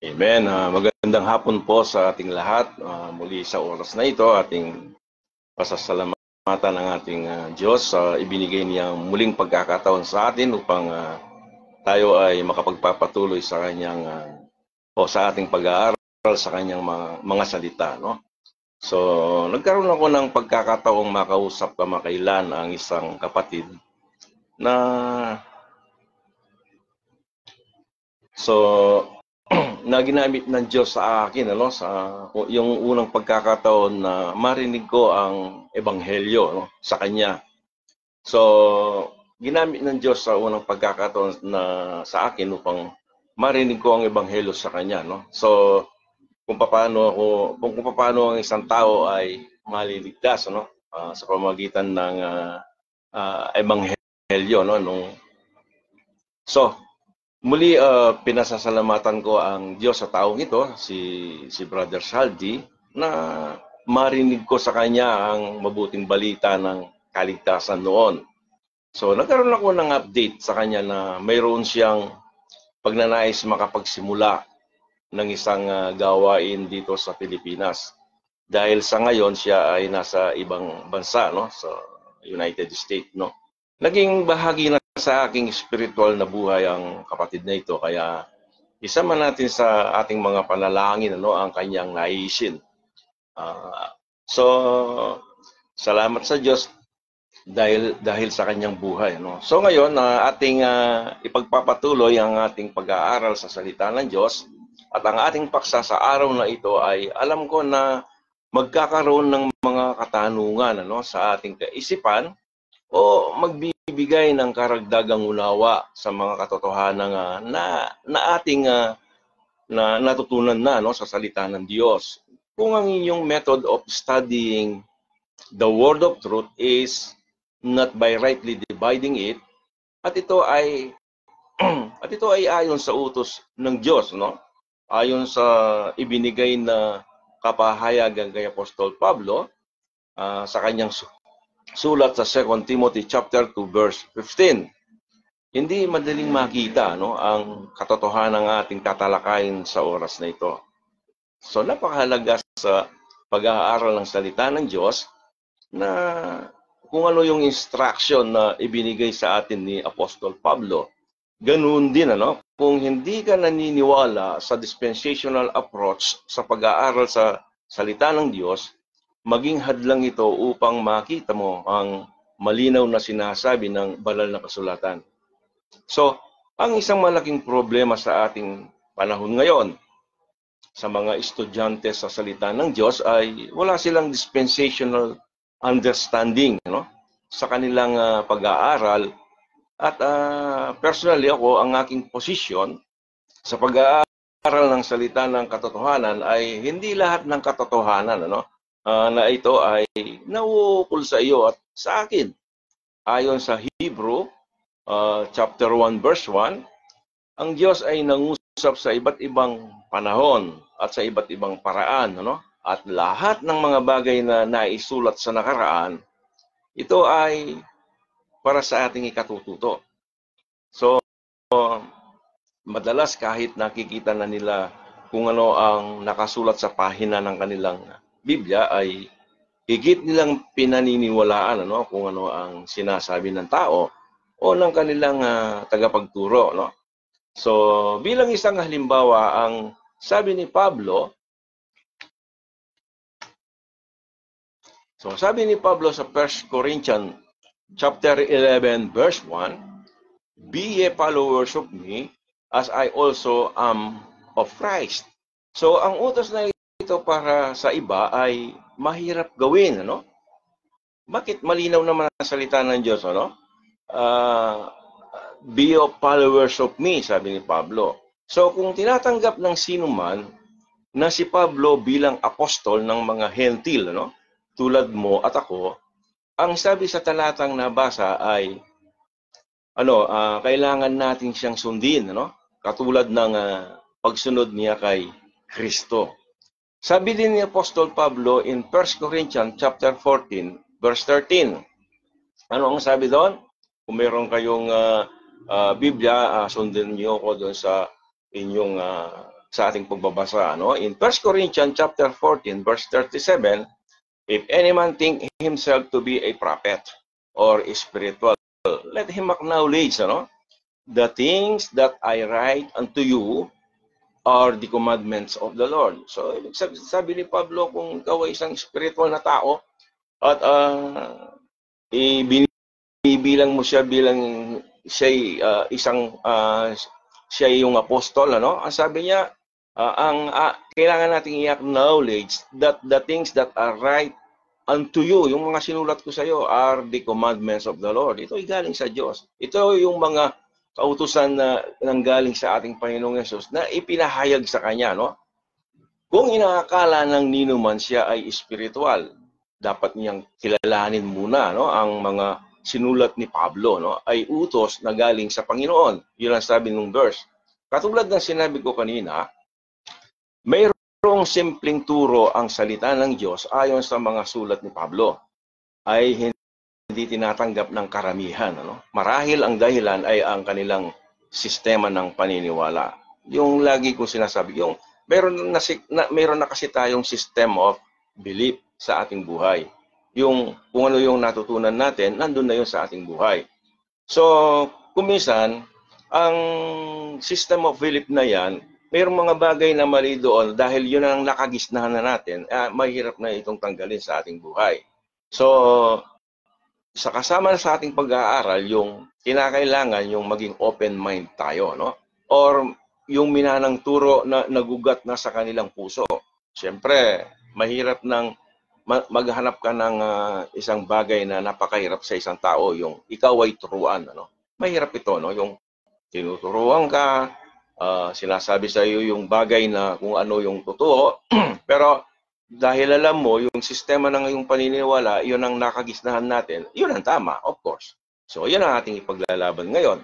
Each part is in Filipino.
Amen. Magandang hapon po sa ating lahat. Muli sa oras na ito, ating pasasalamatan ng ating Diyos sa ibinigay niyang muling pagkakataon sa atin upang tayo ay makapagpapatuloy sa kanyang o sa ating pag-aaral sa kanyang mga salita, no? So, nagkaroon ako ng pagkakataong makausap kamakailan ang isang kapatid na na ginamit ng Diyos sa akin, ano, sa yung unang pagkakataon na marinig ko ang ebanghelyo, no, sa kanya. So, ginamit ng Diyos sa unang pagkakataon na sa akin upang marinig ko ang ebanghelyo sa kanya, no. So, kung paano ang isang tao ay maliligtas, no, sa pamamagitan ng ebanghelyo, no, So, muli, pinasasalamatan ko ang Diyos sa taong ito, si Brother Saldi, na marinig ko sa kanya ang mabuting balita ng kaligtasan noon. So, nagkaroon ako ng update sa kanya na mayroon siyang pagnanais makapagsimula ng isang gawain dito sa Pilipinas. Dahil sa ngayon, siya ay nasa ibang bansa, no, sa United States, no. Naging bahagi na sa aking spiritual na buhay ang kapatid na ito, kaya isama natin sa ating mga panalangin, ano, ang kanyang naisin. So, salamat sa Diyos dahil sa kanyang buhay, no. So ngayon, ating ipagpapatuloy ang ating pag-aaral sa salita ng Diyos, at ang ating paksa sa araw na ito ay alam ko na magkakaroon ng mga katanungan, ano, sa ating kaisipan o magbibigay ng karagdagang unawa sa mga katotohanan na ating na natutunan na, no, sa salita ng Diyos. Kung ang inyong method of studying the word of truth is not by rightly dividing it, at ito ay ayon sa utos ng Diyos, no? Ayon sa ibinigay na kapahayagan kay Apostol Pablo sa kanyang sulat sa 2 Timothy chapter 2 verse 15. Hindi madaling makita, no, ang katotohanan ng ating tatalakayin sa oras na ito. So napakahalaga sa pag-aaral ng salita ng Diyos na kung ano yung instruction na ibinigay sa atin ni Apostol Pablo. Ganoon din, ano, kung hindi ka naniniwala sa dispensational approach sa pag-aaral sa salita ng Diyos, maging hadlang ito upang makita mo ang malinaw na sinasabi ng banal na kasulatan. So, ang isang malaking problema sa ating panahon ngayon sa mga estudyante sa salita ng Diyos ay wala silang dispensational understanding, no, sa kanilang pag-aaral. At personally ako, ang aking posisyon sa pag-aaral ng salita ng katotohanan ay hindi lahat ng katotohanan, ano, na ito ay nauukol sa iyo at sa akin. Ayon sa Hebrew chapter 1 verse 1, ang Diyos ay nangusap sa iba't ibang panahon at sa iba't ibang paraan, ano? At lahat ng mga bagay na naisulat sa nakaraan, ito ay para sa ating ikatututo. So, madalas kahit nakikita na nila kung ano ang nakasulat sa pahina ng kanilang Biblia, ay higit nilang pinaniniwalaan, ano, kung ano ang sinasabi ng tao o ng kanilang tagapagturo, no? So, bilang isang halimbawa, ang sabi ni Pablo, sa 1 Corinthians chapter 11 verse 1, "Be ye followers of me as I also am of Christ." So, ang utos na ito para sa iba ay mahirap gawin, ano? Bakit? Malinaw naman ang salita ng Diyos, ano? Be of followers of me, sabi ni Pablo. So, kung tinatanggap ng sino man na si Pablo bilang apostol ng mga hentil, ano, tulad mo at ako, ang sabi sa talatang nabasa ay kailangan natin siyang sundin, ano? Katulad ng pagsunod niya kay Kristo. Sabi din ni Apostol Pablo in 1 Corinthians chapter 14 verse 13. Ano ang sabi doon? Kung meron kayong Biblia, sundin niyo ko doon sa inyong sa ating pagbabasa, no? In 1 Corinthians chapter 14 verse 37, if any man think himself to be a prophet or spiritual, let him acknowledge, ano, the things that I write unto you are the commandments of the Lord. So, sabi ni Pablo, kung ikaw ay isang spiritual na tao at binibilang mo siya bilang siya siya yung apostol, ano? Ang sabi niya, kailangan nating i-acknowledge that the things that are right unto you, yung mga sinulat ko sa iyo, are the commandments of the Lord. Ito ay galing sa Diyos. Ito yung mga kautusan na nanggaling sa ating Panginoong Yesus na ipinahayag sa Kanya, no? Kung inaakala ng ninuman siya ay espiritual, dapat niyang kilalanin muna, no, ang mga sinulat ni Pablo, no, ay utos na galing sa Panginoon. Yun ang sabi ng verse. Katulad ng sinabi ko kanina, mayroong simpleng turo ang salita ng Diyos ayon sa mga sulat ni Pablo ay hindi tinatanggap ng karamihan, ano? Marahil ang dahilan ay ang kanilang sistema ng paniniwala. Yung lagi kong sinasabi, yung meron na kasi tayong system of belief sa ating buhay. Yung kung ano yung natutunan natin, nandun na yun sa ating buhay. So, kuminsan, ang system of belief na yan, mayroong mga bagay na mali doon dahil yun ang nakagisnahan na natin, mahirap na itong tanggalin sa ating buhay. So, sa kasama sa ating pag-aaral, yung kinakailangan yung maging open mind tayo, no? Or yung minanang turo na nagugat na sa kanilang puso. Siyempre, mahirap nang maghanap ka ng isang bagay na napakahirap sa isang tao, yung ikaw ay turuan, ano? Mahirap ito, no? Yung tinuturuan ka, sinasabi sa iyo yung bagay na kung ano yung totoo, pero dahil alam mo, yung sistema ng iyong paniniwala, yun ang nakagisnahan natin, yun ang tama, of course. So, yan ang ating ipaglalaban ngayon.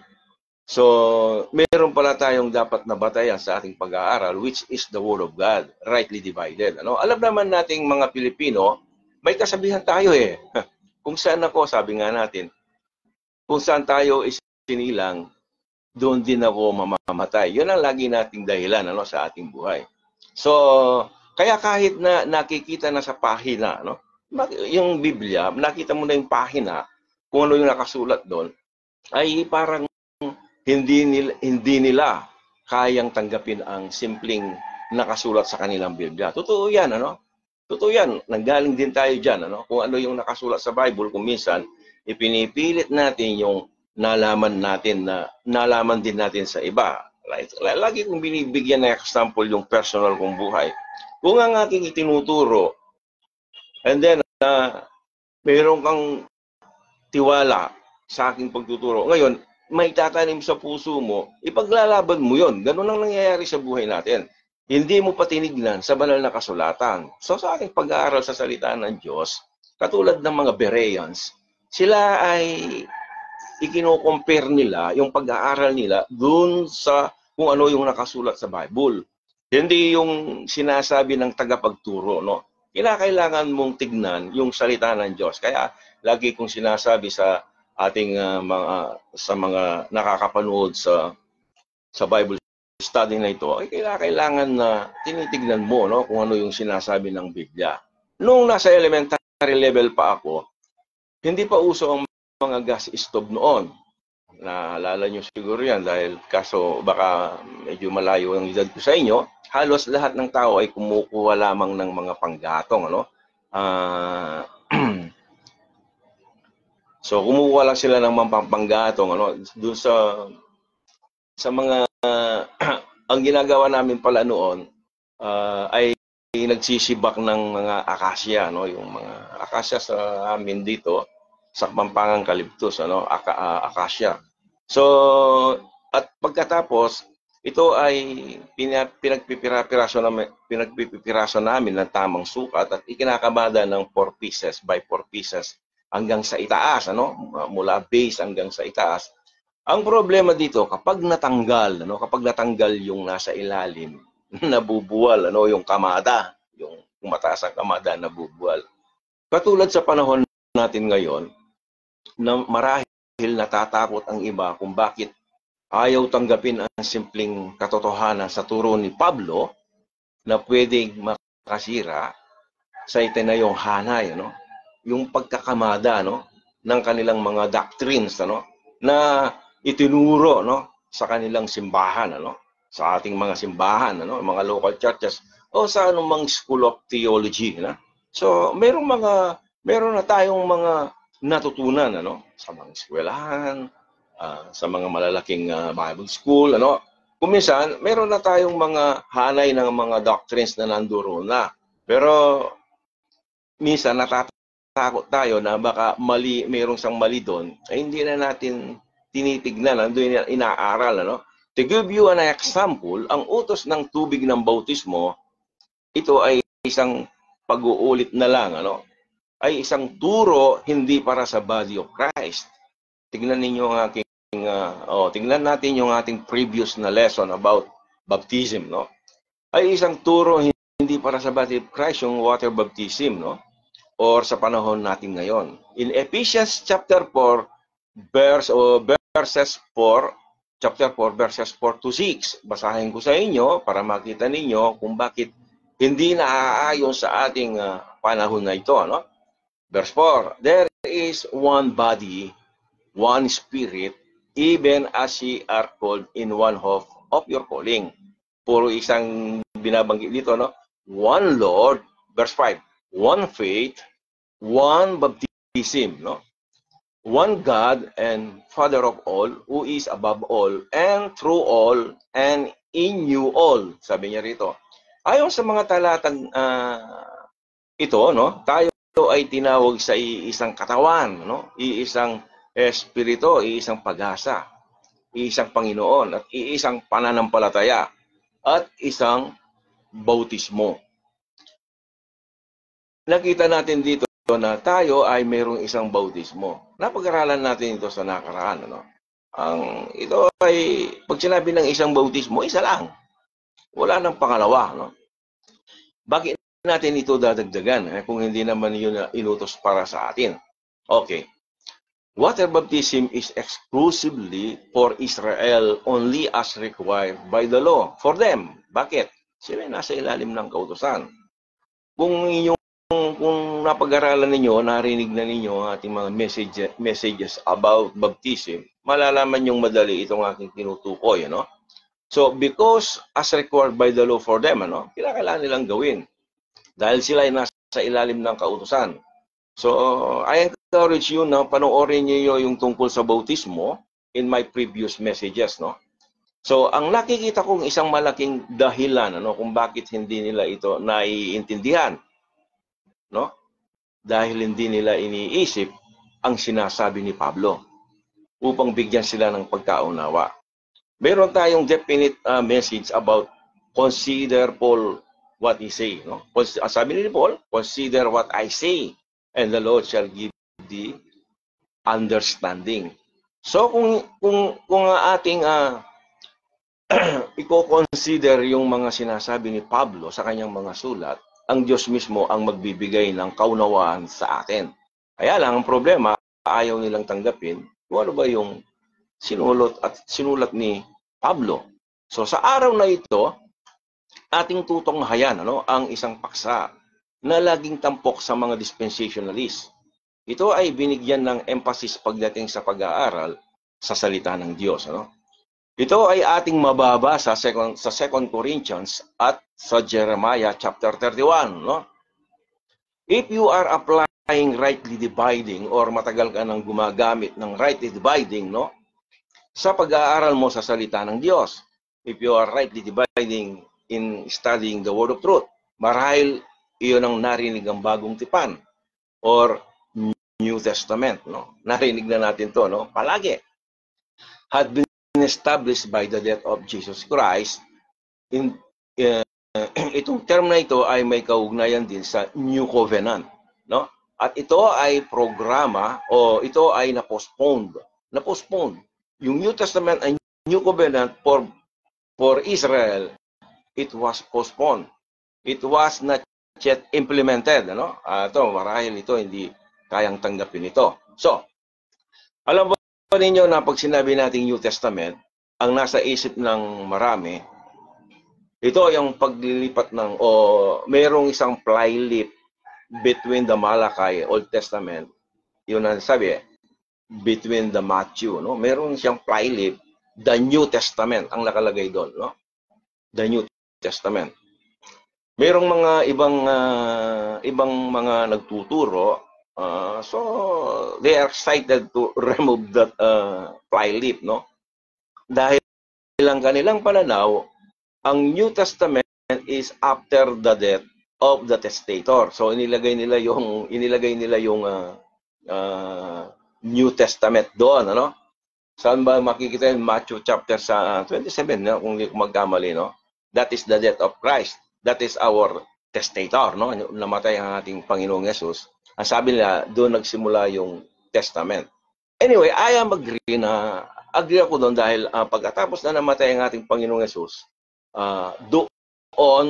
So, meron pala tayong dapat na batayan sa ating pag-aaral, which is the Word of God, rightly divided. Ano? Alam naman nating mga Pilipino, may kasabihan tayo eh. Kung saan ako, sabi nga natin, kung saan tayo isinilang, doon din ako mamamatay. Yun ang lagi nating dahilan, ano, sa ating buhay. So, kaya kahit na nakikita na sa pahina, no, yung Biblia, nakita mo na yung pahina, kung ano yung nakasulat doon, ay parang hindi nila kayang tanggapin ang simpleng nakasulat sa kanilang Biblia. Totoo yan, ano? Totoo yan. Nanggaling din tayo dyan, ano? Kung ano yung nakasulat sa Bible, kung minsan, ipinipilit natin yung nalaman din natin sa iba. Lagi kong binibigyan na example yung personal kong buhay. Kung ang aking itinuturo, and then, mayroon kang tiwala sa aking pagtuturo. Ngayon, may tatanim sa puso mo, ipaglalaban mo yon. Ganun ang nangyayari sa buhay natin. Hindi mo pa tinignan sa banal na kasulatan. So sa aking pag-aaral sa salita ng Diyos, katulad ng mga Bereans, sila ay ikino-compare nila yung pag-aaral nila dun sa kung ano yung nakasulat sa Bible. Hindi yung sinasabi ng tagapagturo, no? Kailangan mong tignan yung salita ng Diyos. Kaya lagi kong sinasabi sa ating mga nakakapanood sa Bible study na ito, ay kailangan na tinitignan mo, no, kung ano yung sinasabi ng Biblia. Nung nasa elementary level pa ako, hindi pa uso ang mga gas stove noon. Naalala nyo siguro yan dahil kaso baka medyo malayo ang edad ko sa inyo, halos lahat ng tao ay kumukuha lamang ng mga panggatong, ano? So kumukuha lang sila ng mga panggatong, ano, doon sa mga ang ginagawa namin pala noon ay nagsisibak ng mga akasya, no, yung mga akasya sa amin dito sa Pampangang Kaliptos, ano, akasya. So at pagkatapos ito ay pinagpipiraso namin ng tamang sukat at ikinakabada ng 4 pieces by 4 pieces hanggang sa itaas, ano, mula base hanggang sa itaas. Ang problema dito kapag natanggal, ano, kapag natanggal yung nasa ilalim, nabubuwal, ano, yung kamada, yung mataas ang kamada nabubuwal. Katulad sa panahon natin ngayon, na marahil natatakot ang iba kung bakit ayaw tanggapin ang simpleng katotohanan sa turo ni Pablo na pwedeng makasira sa itinayong hanay, ano? Yung pagkakamada, no, ng kanilang mga doctrines, ano, na itinuro, no, sa kanilang simbahan, ano, sa ating mga simbahan, ano, mga local churches o sa anumang school of theology, na. So, meron na tayong mga natutunan, ano, sa mga eskwelahan, sa mga malalaking Bible school, ano. Kuminsan, meron na tayong mga hanay ng mga doctrines na nanduro na. Pero minsan natatakot tayo na baka mali, mayroong isang mali doon, ay hindi na natin tinitignan, hindi na inaaral, ano? To give you an example, ang utos ng tubig ng bautismo, ito ay isang pag-uulit na lang, ano? Ay isang turo hindi para sa body of Christ. Tingnan ninyo ang aking tingnan natin yung ating previous na lesson about baptism, no? Ay isang turo hindi para sa body of Christ, yung water baptism, no? Or sa panahon natin ngayon. In Ephesians chapter 4 verses 4, chapter 4 verses 4 to 6. Basahin ko sa inyo para makita ninyo kung bakit hindi naaayon sa ating panahon na ito, no? Verse 4, there is one body, one spirit, even as ye are called in one hope of your calling. Puro isang binabanggit dito, no? One Lord, verse 5, one faith, one baptism, no? One God and Father of all, who is above all, and through all, and in you all. Sabi niya rito. Ayon sa mga talatang ito, no? Tayo ay tinawag sa iisang katawan, no? Iisang espiritu, iisang pag-asa, iisang Panginoon, at iisang pananampalataya, at isang bautismo. Nakita natin dito na tayo ay mayroong isang bautismo. Napag-aralan natin ito sa nakaraan, ano? Ito ay, pag sinabi ng isang bautismo, isa lang. Wala nang pangalawa, no? Bakit natin ito dadagdagan kung hindi naman yun inutos para sa atin? Okay. Water baptism is exclusively for Israel only as required by the law. For them. Bakit? Sila nasa ilalim ng kautusan. Kung napag-aralan ninyo, narinig na ninyo ang ating mga messages about baptism, malalaman yung madali itong aking tinutukoy, ano? So, because as required by the law for them, ano, kailangan nilang gawin. Dahil sila ay nasa ilalim ng kautusan. So, I encourage you na panoorin niyo yung tungkol sa bautismo in my previous messages, no? So, ang nakikita kong isang malaking dahilan, ano, kung bakit hindi nila ito naiintindihan, no? Dahil hindi nila iniisip ang sinasabi ni Pablo upang bigyan sila ng pagkaunawa. Meron tayong definite message about consider Paul what he say, no? Sabi ni Paul, consider what I say, and the Lord shall give the understanding. So kung ating i-consider yung mga sinasabi ni Pablo sa kanyang mga sulat, ang Diyos mismo ang magbibigay ng kaunawaan sa atin. Kaya lang, ang problema, ayaw nilang tanggapin kung ano ba yung sinulat ni Pablo. So sa araw na ito, ating tutunghayan, ano, ang isang paksa na laging tampok sa mga dispensationalists. Ito ay binigyan ng emphasis pagdating sa pag-aaral sa salita ng Diyos, ano? Ito ay ating mababasa sa 2 Corinthians at sa Jeremiah chapter 31, no? If you are applying rightly dividing or matagal ka nang gumagamit ng rightly dividing, no? Sa pag-aaral mo sa salita ng Diyos, if you are rightly dividing in studying the word of truth, marahil iyon ang narinig ang bagong tipan or New Testament, no? Narinig na natin to, no? Palagi. Had been established by the death of Jesus Christ. Itong term na ito ay may kaugnayan din sa New Covenant, no? At ito ay programa o ito ay na-postponed. Yung New Testament and New Covenant for Israel, it was postponed. It was not yet implemented, ano? Marahil ito hindi kayang tanggapin ito. So, alam ba ninyo na pag sinabi nating New Testament, ang nasa isip ng marami, ito yung paglilipat merong isang fly-leaf between the Malachi, Old Testament, yun ang sabi, between the Matthew, no? Meron siyang fly-leaf, the New Testament ang nakalagay doon, no? The New Testament. Merong mga ibang mga nagtuturo, so they are excited to remove that fly-leaf, no? Dahil ang kanilang pananaw, ang New Testament is after the death of the testator. So inilagay nila yung New Testament doon, ano? Saan ba makikita yung Matthew chapter sa 27, no? Kung hindi ko magkamali, no? That is the death of Christ. That is our testator, no? Namatay ang ating Panginoong Yesus. Ang sabi nila, doon nagsimula yung testament. Anyway, I am agree ako doon dahil pagkatapos na namatay ang ating Panginoong Yesus, doon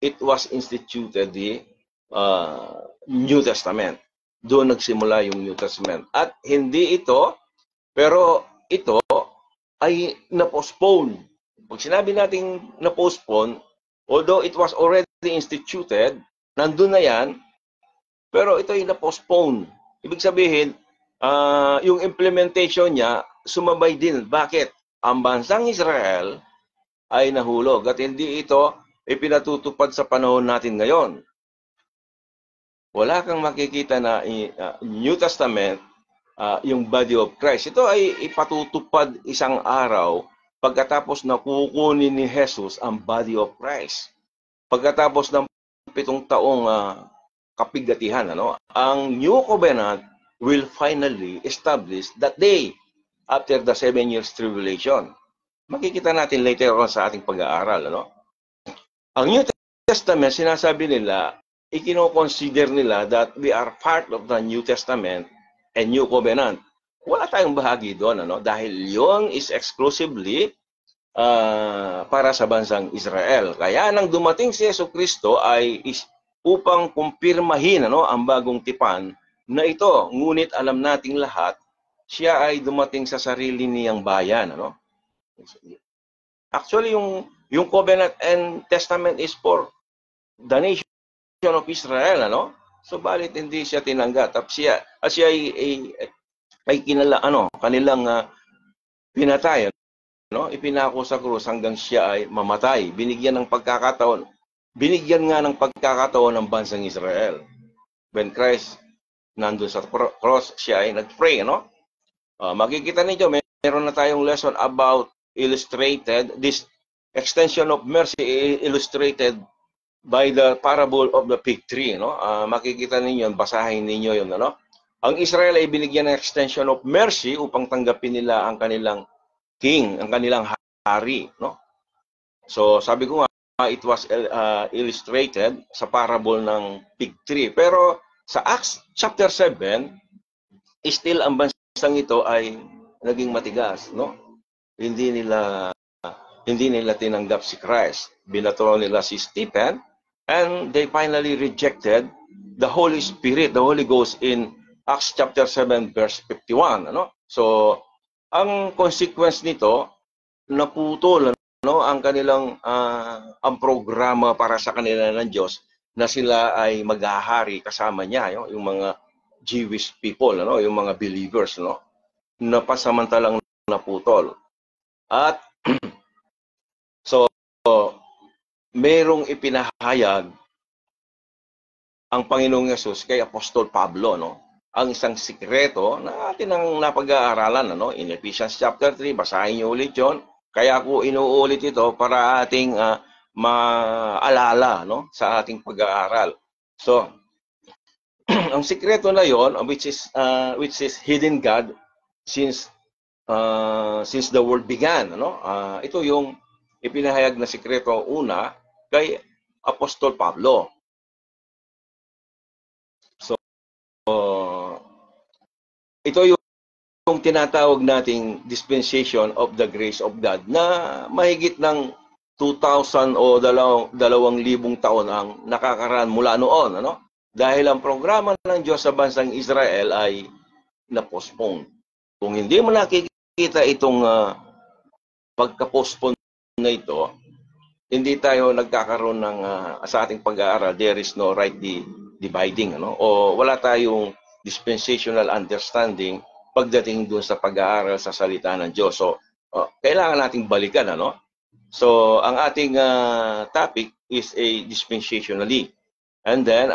it was instituted the New Testament. Doon nagsimula yung New Testament. At hindi ito, pero ito ay na-postpone. Pag sinabi natin na-postpone, although it was already instituted, nandun na yan, pero ito ay na-postpone. Ibig sabihin, yung implementation niya, sumabay din. Bakit? Ang bansang Israel ay nahulog at hindi ito ipinatutupad sa panahon natin ngayon. Wala kang makikita na New Testament, yung body of Christ. Ito ay ipatutupad isang araw pagkatapos na kukunin ni Jesus ang body of Christ. Pagkatapos ng 7 taong kapigatihan, ano? Ang New Covenant will finally establish that day after the 7 years tribulation. Makikita natin later on sa ating pag-aaral, ano? Ang New Testament, sinasabi nila, ikino-consider nila that we are part of the New Testament and New Covenant. Wala tayong bahagi doon, ano? Dahil yon is exclusively para sa bansang Israel. Kaya nang dumating si Jesucristo ay upang kumpirmahin, ano, ang bagong tipan na ito. Ngunit alam nating lahat, siya ay dumating sa sarili niyang bayan, ano? Actually, yung Covenant and Testament is for the nation of Israel, ano? Subalit hindi siya tinanggap. At siya ay kanilang pinatay, no? Ipinako sa krus hanggang siya ay mamatay. Binigyan nga ng pagkakataon ng bansang Israel. When Christ nandun sa cross, siya ay nag-pray, no? Makikita ninyo, meron na tayong lesson about this extension of mercy illustrated by the parable of the fig tree, no? Makikita ninyo, basahin ninyo 'yon, ano? Ang Israel ay binigyan ng extension of mercy upang tanggapin nila ang kanilang king, ang kanilang hari, no? So, sabi ko nga, it was illustrated sa parable ng fig tree. Pero sa Acts chapter 7, still ang bansang ito ay naging matigas, no? Hindi nila tinanggap si Christ. Binato nila si Stephen, and they finally rejected the Holy Spirit, the Holy Ghost in Acts chapter 7 verse 51, ano? So, ang consequence nito, naputol, ano, ang kanilang ang programa para sa kanila ng Diyos na sila ay maghahari kasama niya, yung mga Jewish people, ano, yung mga believers, no, na pasamantalang naputol. At so merong ipinahayag ang Panginoong Yesus kay Apostol Pablo, no, ang isang sikreto na atin ang napag-aaralan, ano, in Ephesians chapter 3, basahin niyo ulit 'yon. Kaya ako inuulit ito para ating maalala, no, sa ating pag-aaral. So, ang sikreto na 'yon, which is hidden God since the world began, ano? Ito yung ipinahayag na sikreto una kay Apostol Pablo. So, ito yung tinatawag nating dispensation of the grace of God na mahigit ng 2,000 o 2,000 taon ang nakakaraan mula noon, ano? Dahil ang programa ng Diyos sa bansang Israel ay na-postpone. Kung hindi mo nakikita itong pagka-postpone na ito, hindi tayo nagkakaroon ng sa ating pag-aaral, there is no right dividing, ano? O wala tayong dispensational understanding pagdating doon sa pag-aaral sa salita ng Diyos. So, kailangan nating balikan, ano? So, ang ating topic is a dispensationally. And then,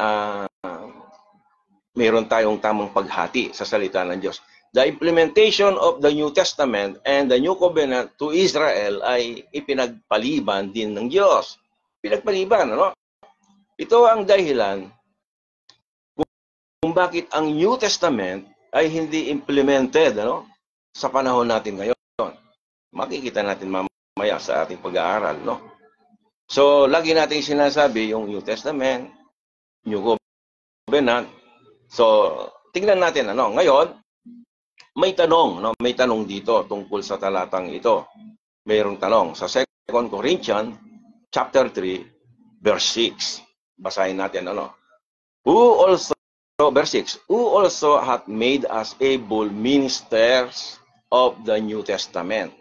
mayroon tayong tamang paghati sa salita ng Diyos. The implementation of the New Testament and the New Covenant to Israel ay ipinagpaliban din ng Diyos. Pinagpaliban, ano? Ito ang dahilan kung bakit ang New Testament ay hindi implemented, ano, sa panahon natin ngayon. Makikita natin mamaya sa ating pag-aaral, no? So, lagi nating sinasabi yung New Testament, New Covenant. So, tingnan natin, ano, ngayon, may tanong, no? May tanong dito tungkol sa talatang ito. Mayroong tanong sa 2 Corinthians chapter 3 verse 6. Basahin natin, ano? Verse 6, who also hath made us able ministers of the New Testament.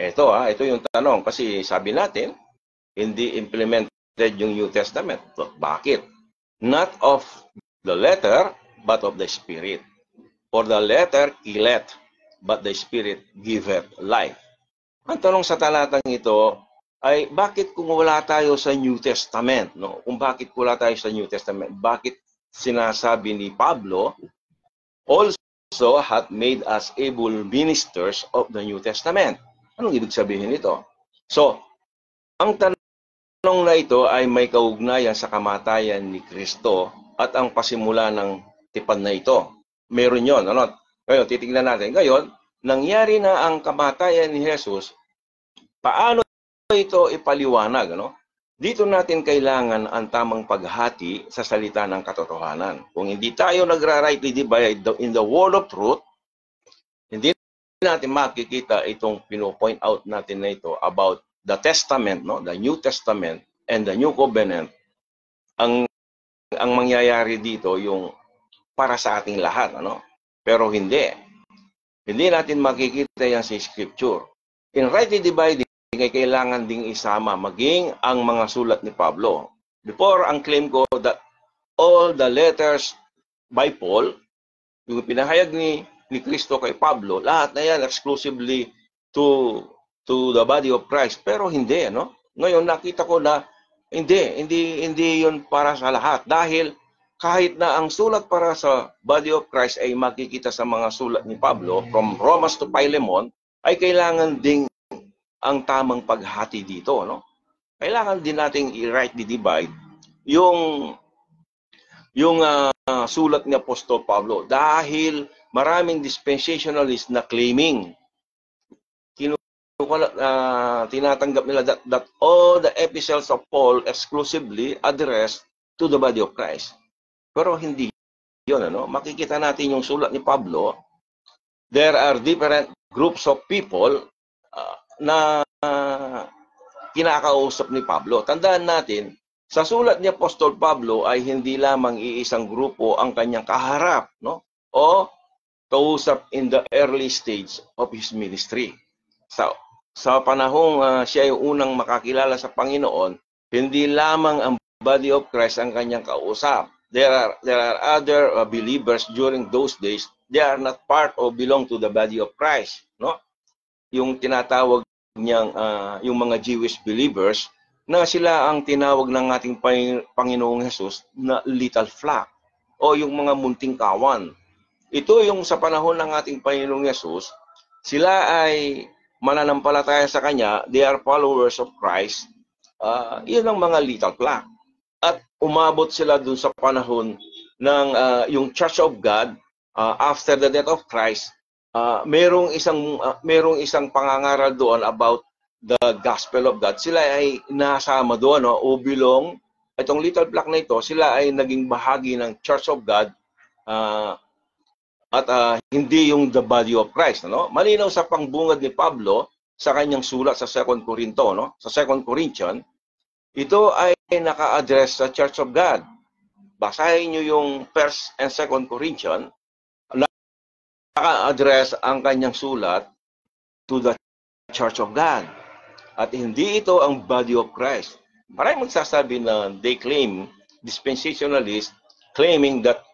Ito yung tanong kasi sabi natin hindi implemented yung New Testament. Bakit? Not of the letter but of the Spirit. For the letter killeth, but the Spirit giveth life. Ang tanong sa talatang ito ay bakit kung wala tayo sa New Testament, no? Kung bakit wala tayo sa New Testament, bakit sinasabi ni Pablo, also hath made us able ministers of the New Testament. Anong ibig sabihin nito? So, ang tanong na ito ay may kaugnayan sa kamatayan ni Kristo at ang pasimula ng tipan na ito. Meron yun, ano? Ngayon, titignan natin. Ngayon, nangyari na ang kamatayan ni Jesus, paano ito ipaliwanag, ano? Dito natin kailangan ang tamang paghati sa salita ng katotohanan. Kung hindi tayo nagra-rightly divide in the word of truth, hindi natin makikita itong pino-point out natin na ito about the Testament, no? The New Testament and the New Covenant. Ang mangyayari dito yung para sa ating lahat, ano? Pero hindi. Hindi natin makikita yan sa Scripture. In rightly dividing, ay kailangan ding isama maging ang mga sulat ni Pablo. Before, ang claim ko that all the letters by Paul, yung pinahayag ni Kristo kay Pablo, lahat na yan exclusively to the body of Christ. Pero hindi, no? Ngayon, nakita ko na hindi yun para sa lahat. Dahil kahit na ang sulat para sa body of Christ ay makikita sa mga sulat ni Pablo, from Romans to Philemon, ay kailangan ding ang tamang paghati dito, no? Kailangan din nating i-rightly divide yung sulat ni Apostol Pablo dahil maraming dispensationalists na claiming tinatanggap nila that all the epistles of Paul exclusively addressed to the body of Christ. Pero hindi yun, ano? Makikita natin yung sulat ni Pablo. There are different groups of people na kinakausap ni Pablo. Tandaan natin, sa sulat ni Apostol Pablo ay hindi lamang iisang grupo ang kanyang kaharap, no? O kausap in the early stage of his ministry. Sa panahong siya ay unang makakilala sa Panginoon, hindi lamang ang body of Christ ang kanyang kausap. There are other believers during those days. They are not part or belong to the body of Christ, no? Yung tinatawag niyang yung mga Jewish believers na sila ang tinawag ng ating Panginoong Hesus na little flock o yung mga munting kawan. Ito yung sa panahon ng ating Panginoong Hesus, sila ay mananampalataya sa Kanya, they are followers of Christ. Yun ang mga little flock. At umabot sila dun sa panahon ng yung Church of God after the death of Christ. Merong isang pangangaral doon about the gospel of God. Sila ay nasama doon, no? O belong, itong little flock na ito, sila ay naging bahagi ng Church of God at hindi yung the body of Christ, no? Malinaw sa pangbungad ni Pablo sa kanyang sulat sa 2 Corinto, no? Sa 2 Corinthians, ito ay naka-address sa Church of God. Basahin niyo yung 1 and 2 Corinthians, naka-address ang kanyang sulat to the Church of God. At hindi ito ang body of Christ. Maraming magsasabi na they claim, dispensationalists, claiming that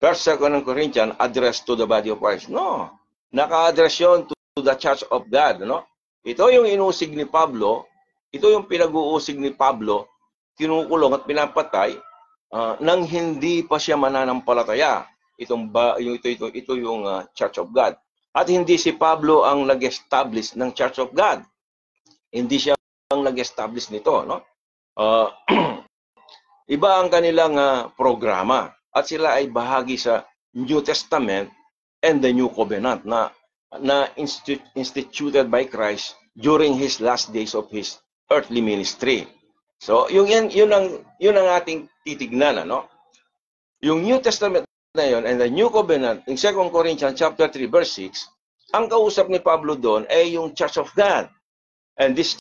1 Corinthians addressed to the body of Christ. No. Naka-address yun to the Church of God. No? Ito yung inusig ni Pablo, ito yung pinag-uusig ni Pablo, kinukulong at pinapatay nang hindi pa siya mananampalataya. Ito yung Church of God. At hindi si Pablo ang nag-establish ng Church of God. Hindi siya ang nag-establish nito, no? Iba ang kanilang programa at sila ay bahagi sa New Testament and the New Covenant na instituted by Christ during his last days of his earthly ministry. So, yun ang ating titignan, ano? Yung New Testament na yun and the New Covenant in 2 Corinthians chapter 3 verse 6, ang kausap ni Pablo doon ay yung Church of God. And this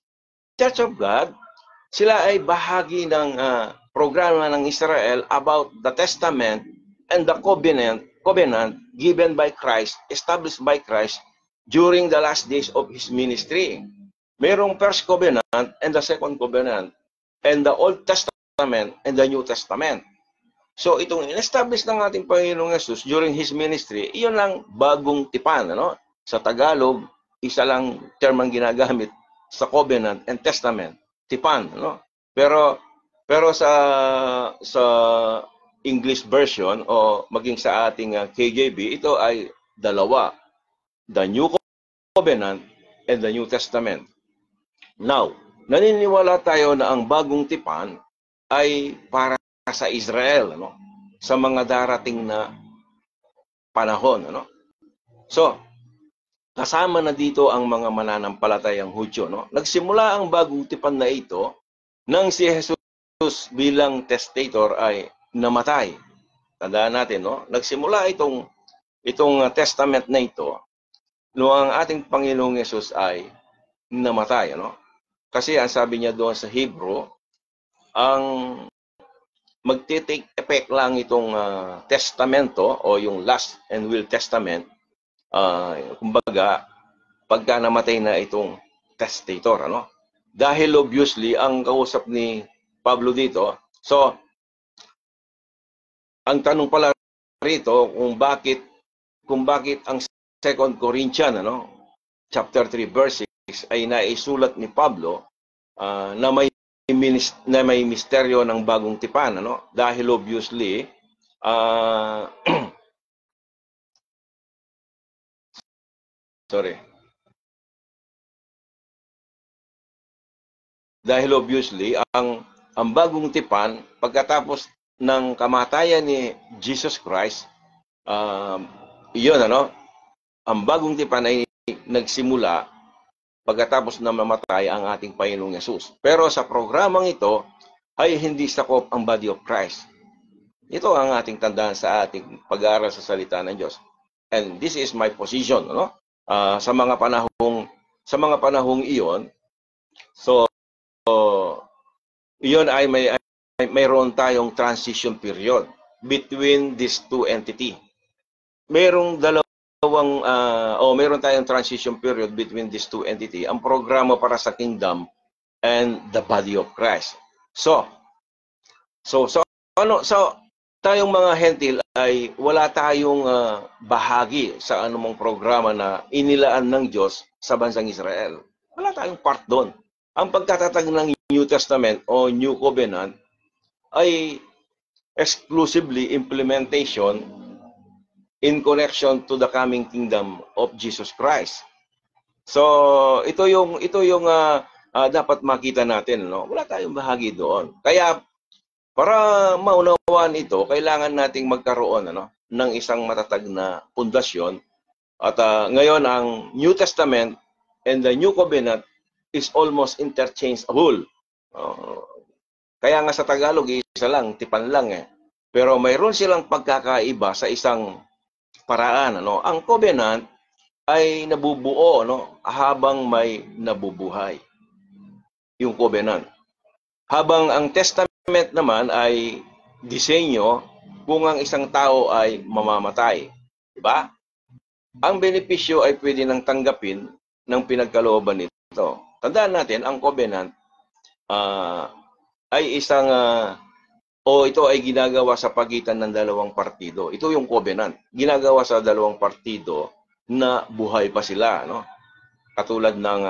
Church of God, sila ay bahagi ng programa ng Israel about the Testament and the covenant given by Christ, established by Christ during the last days of his ministry. Merong First Covenant and the Second Covenant and the Old Testament and the New Testament. So itong in-establish ng ating Panginoong Yesus during his ministry, iyon lang bagong tipan, ano? Sa Tagalog, isa lang term ang ginagamit sa Covenant and Testament, tipan, no? Pero sa English version o maging sa ating KJV, ito ay dalawa, the New Covenant and the New Testament. Now, naniniwala tayo na ang bagong tipan ay para sa Israel, ano? Sa mga darating na panahon, ano? So, kasama na dito ang mga mananampalatayang Hudyo, no? Nagsimula ang bagong tipan na ito nang si Jesus bilang testator ay namatay. Tandaan natin, no? Nagsimula itong testament na ito noong ang ating Panginoong Yesus ay namatay, ano? Kasi ang sabi niya doon sa Hebrew, ang magti-take effect lang itong testamento o yung last and will testament. Kumbaga, pagka namatay na itong testator, ano? Dahil obviously, ang kausap ni Pablo dito, so, ang tanong pala rito, kung bakit ang 2 Corinthians, ano, chapter 3, verse 6, ay naisulat ni Pablo na may misteryo ng bagong tipan, ano? Dahil obviously, Dahil obviously, ang bagong tipan, pagkatapos ng kamatayan ni Jesus Christ, iyon, ano? Ang bagong tipan ay nagsimula pagkatapos na mamatay ang ating Panginoong Yesus. Pero sa programang ito, ay hindi sakop ang body of Christ. Ito ang ating tandaan sa ating pag-aaral sa salita ng Diyos. And this is my position, no? Sa mga panahong iyon, so iyon ay mayroon tayong transition period between these two entity. Mayroon tayong transition period between these two entity. Ang programa para sa kingdom and the body of Christ. So tayong mga hentil ay wala tayong bahagi sa anumang programa na inilaan ng Diyos sa bansang Israel. Wala tayong part doon. Ang pagtatatag ng New Testament o New Covenant ay exclusively implementation in connection to the coming kingdom of Jesus Christ. So ito yung dapat makita natin, no? Wala tayong bahagi doon. Kaya para maunawaan ito, kailangan nating magkaroon, ano, ng isang matatag na pundasyon. At ngayon ang New Testament and the New Covenant is almost interchangeable. Kaya nga sa Tagalog, isa lang, tipan lang eh. Pero mayroon silang pagkakaiba sa isang paraan, ano? Ang covenant ay nabubuo, no, habang may nabubuhay. Yung covenant. Habang ang testament naman ay disenyo kung ang isang tao ay mamamatay. Diba? Ang benepisyo ay pwede nang tanggapin ng pinagkalooban nito. Tandaan natin, ang covenant ay isang ito ay ginagawa sa pagitan ng dalawang partido. Ito yung covenant. Ginagawa sa dalawang partido na buhay pa sila, no? Katulad ng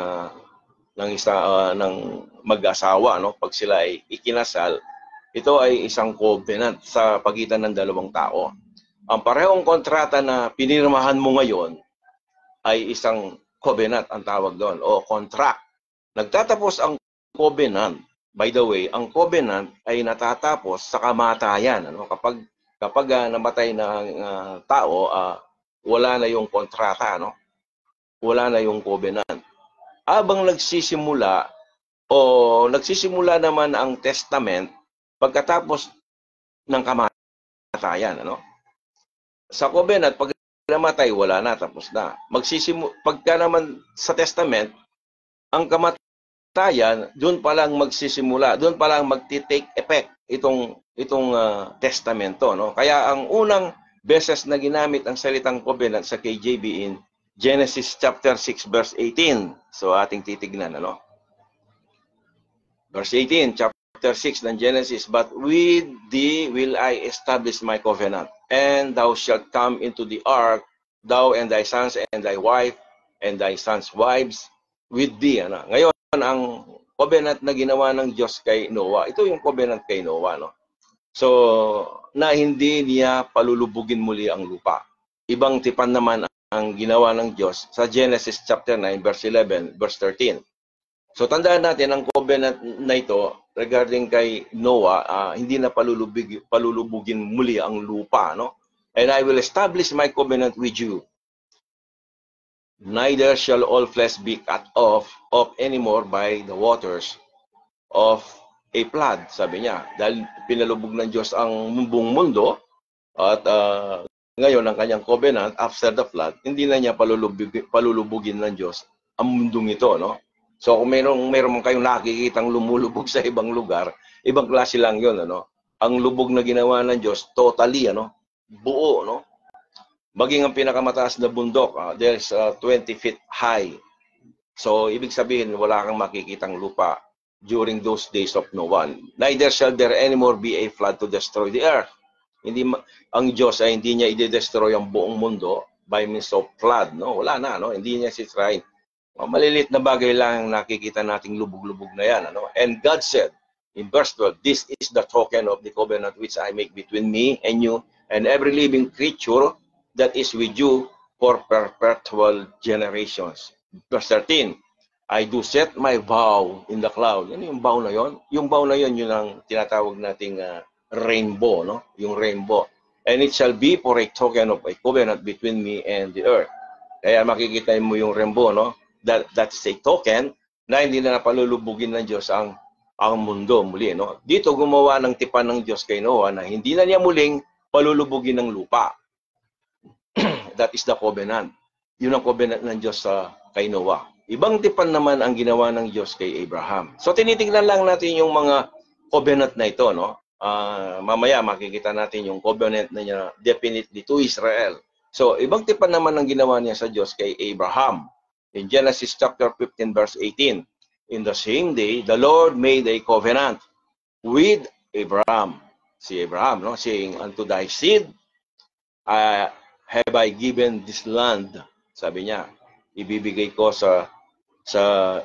ng mag-asawa, no? Pag sila ay ikinasal, ito ay isang covenant sa pagitan ng dalawang tao. Ang parehong kontrata na pinirmahan mo ngayon ay isang covenant ang tawag doon, o contract. Nagtatapos ang covenant. By the way, ang covenant ay natatapos sa kamatayan. Ano? Kapag namatay na ang tao, wala na yung kontrata, no? Wala na yung covenant. Habang nagsisimula naman ang testament pagkatapos ng kamatayan, ano? Sa covenant, pag namatay, wala na, tapos na. Pagka naman sa testament, ang kamatayan, doon pa lang magsisimula, doon pa lang magti-take effect itong testamento, no? Kaya ang unang beses na ginamit ang salitang covenant sa KJV in Genesis chapter 6 verse 18. So ating titignan, ano? Verse 18, chapter 6 ng Genesis, "But with thee will I establish my covenant, and thou shalt come into the ark, thou and thy sons and thy wife and thy sons' wives with thee." Ano? Ngayon, ang covenant na ginawa ng Diyos kay Noah, ito yung covenant kay Noah, no? So, na hindi niya palulubugin muli ang lupa. Ibang tipan naman ang ginawa ng Diyos sa Genesis chapter 9, verse 11, verse 13. So, tandaan natin, ang covenant na ito regarding kay Noah, hindi na palulubugin muli ang lupa, no? "And I will establish my covenant with you. Neither shall all flesh be cut off anymore by the waters of a flood," sabi niya. Dahil pinalubog ng Diyos ang buong mundo, at ngayon ang kanyang covenant after the flood, hindi na niya palulubugin ng Diyos ang mundong ito, no? So kung meron kayong nakikitang lumulubog sa ibang lugar, ibang klase lang 'yon, ano? Ang lubog na ginawa ng Diyos, totally, ano? Buo, no? Maging ang pinakamataas na bundok, there's 20 feet high. So ibig sabihin, wala kang makikitang lupa during those days of Noah. "Neither shall there anymore be a flood to destroy the earth." Ang Diyos ay hindi niya i-destroy ang buong mundo by means of flood, no? Wala na, no? Hindi niya sisirain. Malilit na bagay lang ang nakikita nating lubog-lubog na yan, ano? "And God said," in verse 12, "This is the token of the covenant which I make between me and you and every living creature that is with you for perpetual generations." Verse 13, "I do set my vow in the cloud." Ano yung vow na yon? Yung vow na yon, yun ang tinatawag nating rainbow, no? Yung rainbow. "And it shall be for a token of a covenant between me and the earth." Kaya makikita mo yung rainbow, no? That's a token na hindi na napalulubugin ng Diyos ang mundo muli, no? Dito gumawa ng tipan ng Diyos kay Noah na hindi na niya muling palulubugin ng lupa. That is the covenant. Yun ang covenant ng Diyos kay Noah. Ibang tipan naman ang ginawa ng Diyos kay Abraham. So tinitingnan lang natin yung mga covenant na ito, no? Mamaya makikita natin yung covenant na niya definitely to Israel. So, ibang tipan naman ang ginawa niya sa Diyos kay Abraham. In Genesis chapter 15 verse 18, "In the same day, the Lord made a covenant with Abraham." Si Abraham, no? "Saying, unto thy seed have I given this land." Sabi niya, ibibigay ko sa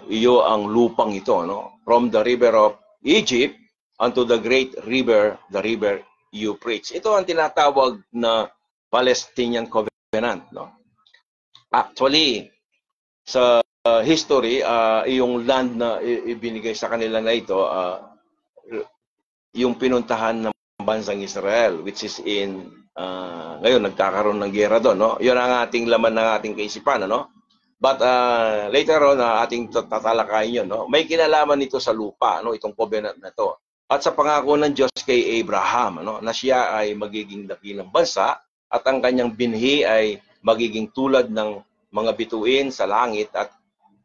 iyo ang lupang ito, no? "From the river of Egypt unto the great river, the river Euphrates." Ito ang tinatawag na Palestinian covenant, no? Actually, sa history, yung land na ibinigay sa kanila na ito, yung pinuntahan ng bansang Israel, which is in ngayon nagkakaroon ng giyera doon, no? Yun ang ating laman ng ating kaisipan, no? But later on, ating tatalakayin yun, no? May kinalaman nito sa lupa, no? Itong covenant na to. At sa pangako ng Diyos kay Abraham, no? Na siya ay magiging dakilang bansa at ang kanyang binhi ay magiging tulad ng mga bituin sa langit at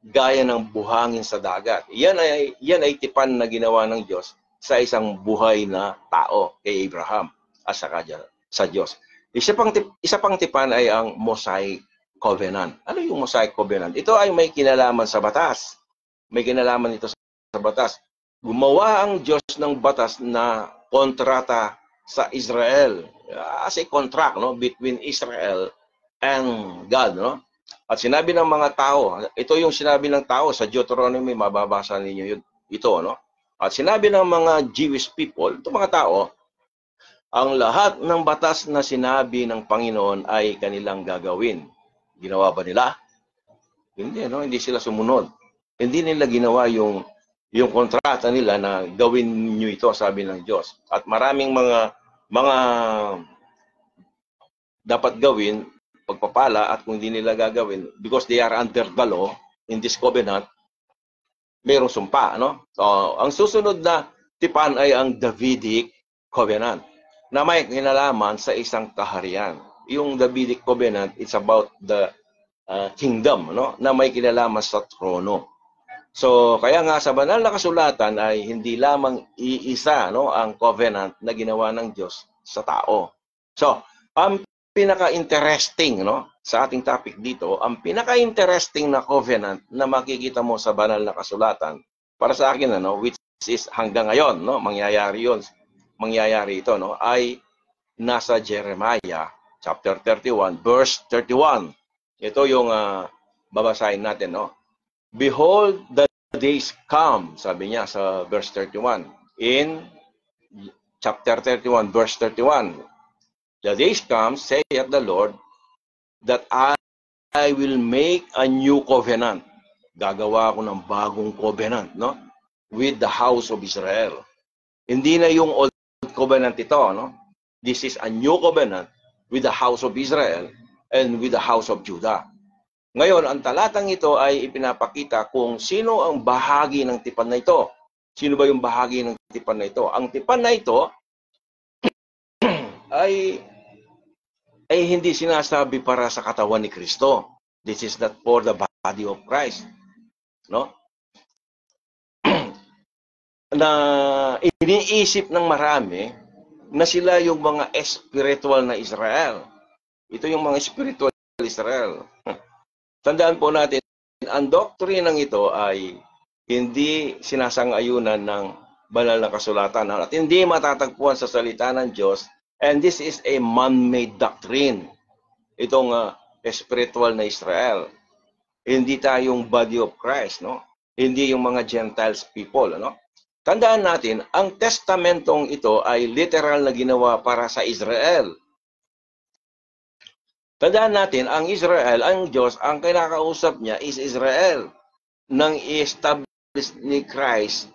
gaya ng buhangin sa dagat. Yan ay tipan na ginawa ng Diyos sa isang buhay na tao kay Abraham at saka sa Diyos. Isa pang tipan ay ang Mosaic Covenant. Ano yung Mosaic Covenant? Ito ay may kinalaman sa batas. May kinalaman ito sa batas. Gumawa ang Diyos ng batas na kontrata sa Israel. As a contract, no, between Israel and God, no? At sinabi ng mga tao, ito yung sinabi ng tao sa Deuteronomy, mababasa ninyo yun, ito, no? At sinabi ng mga Jewish people, ito mga tao, ang lahat ng batas na sinabi ng Panginoon ay kanilang gagawin. Ginawa ba nila? Hindi, no? Hindi sila sumunod. Hindi nila ginawa yung kontrata nila na gawin niyo ito, sabi ng Diyos. At maraming mga dapat gawin, pagpapala, at kung hindi nila gagawin, because they are under the law, in this covenant, mayroong sumpa, no? So, ang susunod na tipan ay ang Davidic Covenant, na may kinalaman sa isang kaharian. Yung Davidic Covenant, it's about the kingdom, no? Na may kinalaman sa trono. So, kaya nga sa banal na kasulatan ay hindi lamang iisa, no, ang covenant na ginawa ng Diyos sa tao. So, ang pinaka-interesting, no, sa ating topic dito, ang pinaka-interesting na covenant na makikita mo sa banal na kasulatan, para sa akin, ano, which is hanggang ngayon, no, mangyayari ito, no, ay nasa Jeremiah chapter 31 verse 31. Ito yung babasahin natin, no. Behold, the days come, sabi niya sa verse 31. In chapter 31 verse 31. The days come, saith the Lord, that I will make a new covenant. Gagawa ako ng bagong covenant, no? With the house of Israel. Hindi na yung old covenant ito, no? This is a new covenant with the house of Israel and with the house of Judah. Ngayon, ang talatang ito ay ipinapakita kung sino ang bahagi ng tipan na ito. Sino ba yung bahagi ng tipan na ito? Ang tipan na ito ay hindi sinasabi para sa katawan ni Kristo. This is not for the body of Christ. No? Na iniisip ng marami na sila yung mga spiritual na Israel. Ito yung mga spiritual Israel. Tandaan po natin, ang doktrinang ito ay hindi sinasang-ayunan ng banal na kasulatan at hindi matatagpuan sa salita ng Diyos. And this is a man-made doctrine. Itong spiritual na Israel. Hindi tayong body of Christ, no? Hindi yung mga Gentiles people, no? Tandaan natin, ang testamentong ito ay literal na ginawa para sa Israel. Tandaan natin, ang Israel, ang Diyos, ang kinakausap niya is Israel nang i-establish ni Christ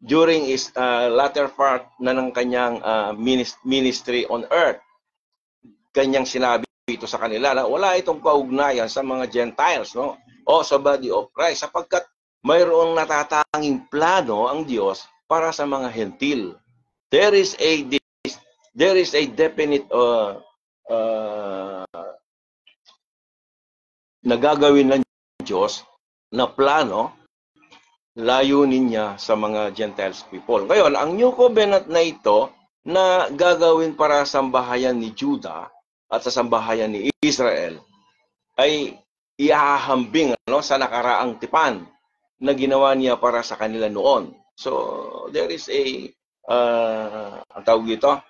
during his latter part na ng kanyang ministry on earth. Kanyang sinabi ito sa kanila na wala itong kaugnayan sa mga Gentiles, no? O sa body of Christ, sapagkat mayroong natatanging plano ang Diyos para sa mga Hentil. There is a definite na gagawin ng Diyos na plano, layunin niya sa mga Gentiles people. Ngayon, ang New Covenant na ito na gagawin para sa sambahayan ni Judah at sa sambahayan ni Israel ay ihahambing, no, sa nakaraang tipan na ginawa niya para sa kanila noon. So, there is ang tawag dito,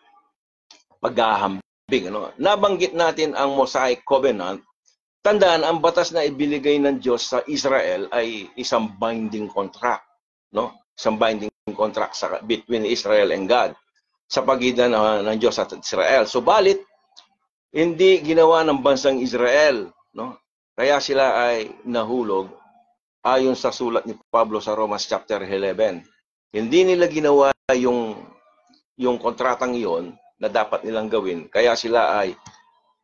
paghahambing. Ano? Nabanggit natin ang Mosaic Covenant. Tandaan, ang batas na ibinigay ng Diyos sa Israel ay isang binding contract, no? Isang binding contract between Israel and God sa pagitan ng Diyos at Israel. Subalit, hindi ginawa ng bansang Israel, no? Kaya sila ay nahulog ayon sa sulat ni Pablo sa Romans chapter 11. Hindi nila ginawa yung kontratang iyon na dapat nilang gawin. Kaya sila ay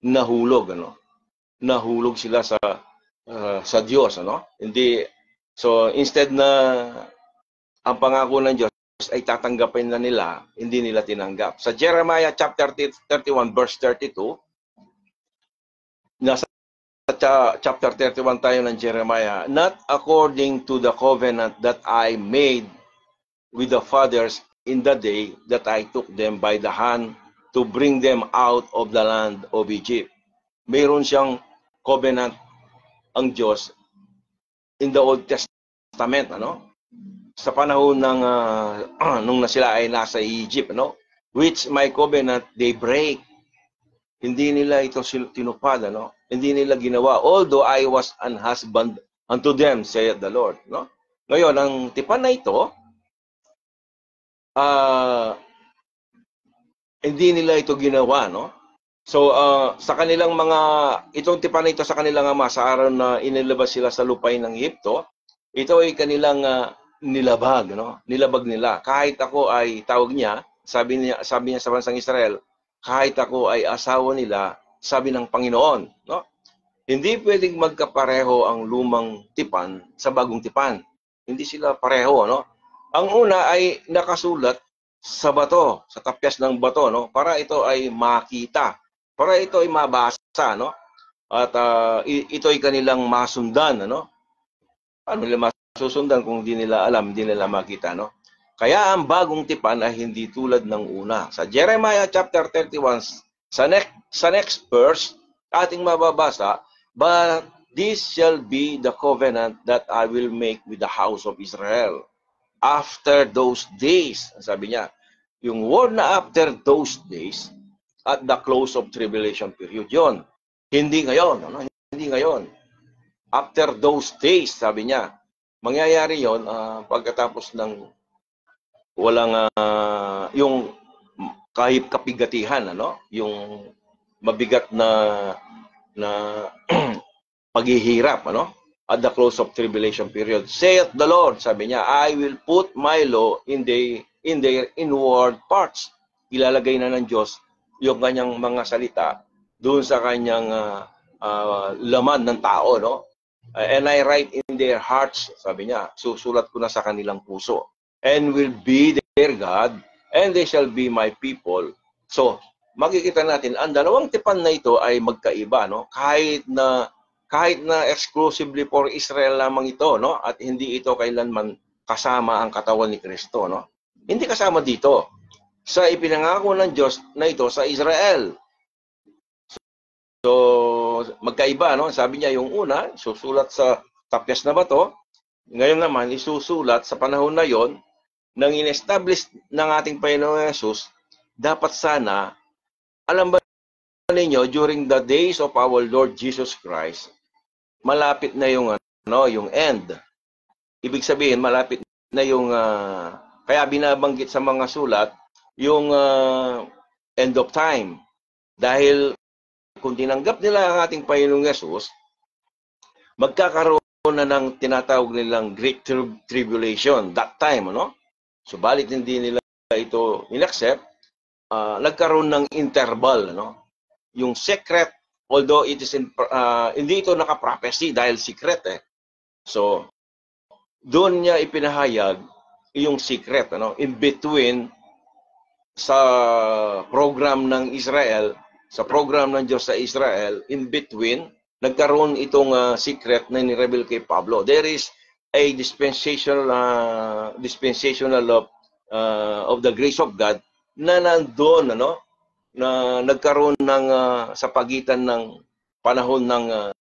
nahulog, ano? Nahulog sila sa Diyos, ano? Hindi, so instead na ang pangako ng Diyos ay tatanggapin na nila, hindi nila tinanggap. Sa Jeremiah chapter 31 verse 32, nasa chapter 31 tayo ng Jeremiah, not according to the covenant that I made with the fathers in the day that I took them by the hand to bring them out of the land of Egypt. Mayroon siyang covenant ang Diyos in the Old Testament, ano? Sa panahon ng nung sila ay nasa Egypt, ano? Which my covenant they break. Hindi nila ito tinupad, ano? Hindi nila ginawa. Although I was an husband unto them, saith the Lord, no? Ngayon, ang tipan na ito, hindi nila ito ginawa, no? So, sa kanilang itong tipan na ito sa kanilang ama, sa araw na inilabas sila sa lupain ng Egypto, ito ay kanilang nilabag, no? Nilabag nila. Kahit ako ay tawag niya, sabi niya sa bansang Israel, kahit ako ay asawa nila, sabi ng Panginoon, no? Hindi pwedeng magkapareho ang lumang tipan sa bagong tipan. Hindi sila pareho, no? Ang una ay nakasulat sa bato, sa tapyas ng bato, no? Para ito ay makita, para ito ay mabasa, no? At ito ay kanilang masundan, no? Ano nila masusundan kung hindi nila alam, hindi nila makita, no? Kaya ang bagong tipan ay hindi tulad ng una. Sa Jeremiah chapter 31, sa next verse, ating mababasa, but this shall be the covenant that I will make with the house of Israel. After those days, sabi niya, yung word na after those days, at the close of tribulation period, yon. Hindi ngayon, ano? Hindi ngayon. After those days, sabi niya, mangyayari yon pagkatapos ng walang yung kahit kapigatihan, ano? Yung mabigat na paghihirap, ano? At the close of tribulation period. Saith the Lord, sabi niya, I will put my law in their inward parts. Ilalagay na ng Diyos yung kanyang mga salita doon sa kanyang laman ng tao, no? And I write in their hearts, sabi niya, susulat ko na sa kanilang puso. And will be their God, and they shall be my people. So, makikita natin, ang dalawang tipan na ito ay magkaiba, no? Kahit na exclusively for Israel lamang ito, no? At hindi ito kailanman kasama ang katawan ni Kristo, no? Hindi kasama dito sa ipinangako ng Diyos na ito sa Israel. So, magkaiba, no? Sabi niya yung una, susulat sa tapyas na bato. Ngayon naman, isusulat sa panahon na yon nang in-establish ng ating Panginoon Jesus, dapat sana, alam ba ninyo, during the days of our Lord Jesus Christ, malapit na yung end. Ibig sabihin, malapit na yung kaya binabanggit sa mga sulat yung end of time. Dahil kung tinanggap nila ang ating Panginoong Yesus, magkakaroon na ng tinatawag nilang Great Tribulation that time, no? Subalit hindi nila ito in-accept, nagkaroon ng interval, no? Yung secret, although it is hindi ito naka-prophecy dahil secret eh. So, doon niya ipinahayag yung secret, ano? In between sa program ng Israel, sa program ng Diyos sa Israel, in between, nagkaroon itong secret na ni-reveal kay Pablo. There is a dispensational of the grace of God na nandoon, ano? Na nagkaroon ng sa pagitan ng panahon ng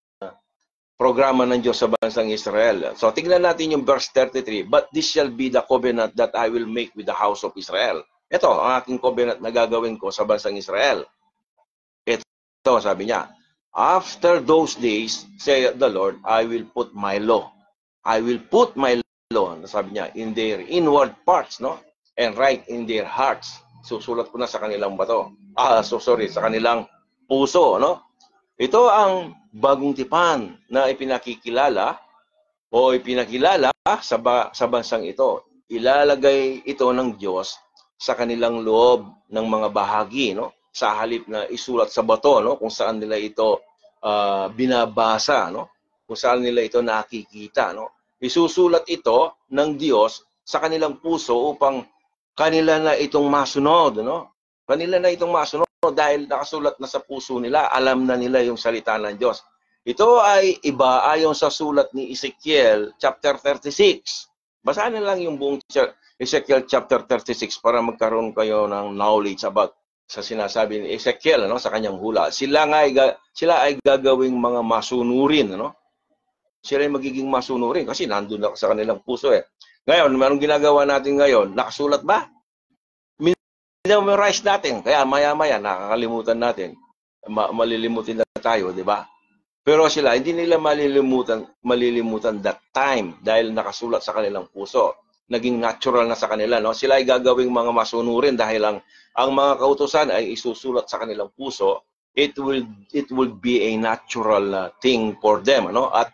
programa ng Diyos sa bansang Israel. So, tingnan natin yung verse 33. But this shall be the covenant that I will make with the house of Israel. Ito, ang aking covenant na gagawin ko sa bansang Israel. Ito, sabi niya, after those days, saith the Lord, I will put my law. I will put my law, sabi niya, in their inward parts, no? And write in their hearts. Susulat ko na sa kanilang bato. Sa kanilang puso, no? Ito ang bagong tipan na ipinakilala sa bansang ito. Ilalagay ito ng Diyos sa kanilang loob ng mga bahagi, no? Sa halip na isulat sa bato, no? Kung saan nila ito binabasa, no? Kung saan nila ito nakikita, no? Isusulat ito ng Diyos sa kanilang puso upang kanila na itong masunod, no? Kanila na itong masunod dahil nakasulat na sa puso nila, alam na nila yung salita ng Diyos. Ito ay iba ayon sa sulat ni Ezekiel chapter 36. Basahin na lang yung buong Ezekiel chapter 36 para magkaroon kayo ng knowledge about sa sinasabi ni Ezekiel, ano, sa kanyang hula. Sila ay gagawing mga masunurin, ano? Sila ay magiging masunurin kasi nandun na sa kanilang puso eh. Ngayon, anong ginagawa natin ngayon? Nakasulat ba? Memorize natin. Kaya maya-maya nakakalimutan natin. Malilimutin na tayo, di ba? Pero sila, hindi nila malilimutan that time dahil nakasulat sa kanilang puso. Naging natural na sa kanila, no? Sila ay gagawing mga masunurin dahil ang mga kautusan ay isusulat sa kanilang puso. It will be a natural thing for them, no? At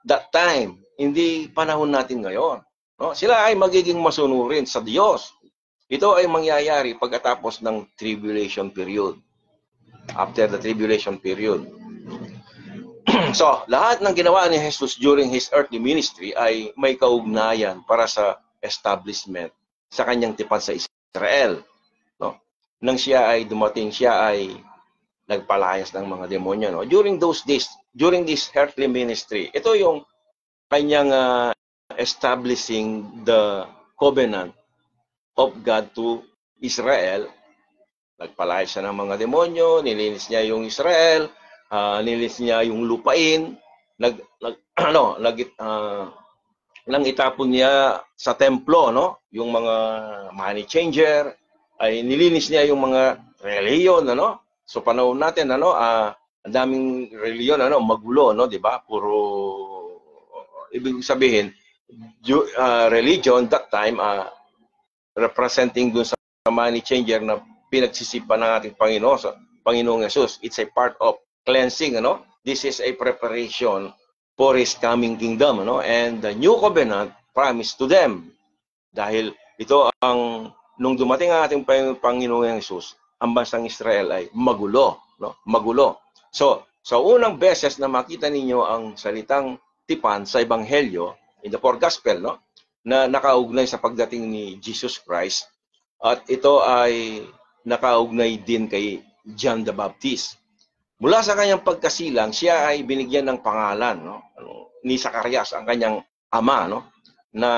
that time, hindi panahon natin ngayon, no? Sila ay magiging masunurin sa Diyos. Ito ay mangyayari pagkatapos ng tribulation period. After the tribulation period. So, lahat ng ginawa ni Jesus during His earthly ministry ay may kaugnayan para sa establishment sa kanyang tipan sa Israel. No? Nang siya ay dumating, siya ay nagpalayas ng mga demonyo. No? During those days, during this earthly ministry, ito yung kanyang establishing the covenant of God to Israel. Nagpalayas siya ng mga demonyo, nilinis niya yung Israel, nilinis niya yung lupain, nang itapon niya sa templo, no? Yung mga money changer, ay nilinis niya yung mga reliyon, ano? So panahon natin, ano, ang daming reliyon, ano, magulo, no, 'di ba? Puro ibig sabihin, religion that time representing dun sa money changer na pinagsisipan ng ating Panginoong Jesus. It's a part of cleansing, ano? This is a preparation for His coming kingdom, ano? And the new covenant promised to them. Dahil ito nung dumating ang ating Panginoong Jesus, ang bansang Israel ay magulo, no? Magulo. So, sa unang beses na makita ninyo ang salitang tipan sa Ebanghelyo, in the four gospel, no? Na nakaugnay sa pagdating ni Jesus Christ, at ito ay nakaugnay din kay John the Baptist. Mula sa kanyang pagkasilang, siya ay binigyan ng pangalan, no? Ni Zacarias, ang kanyang ama, no? Na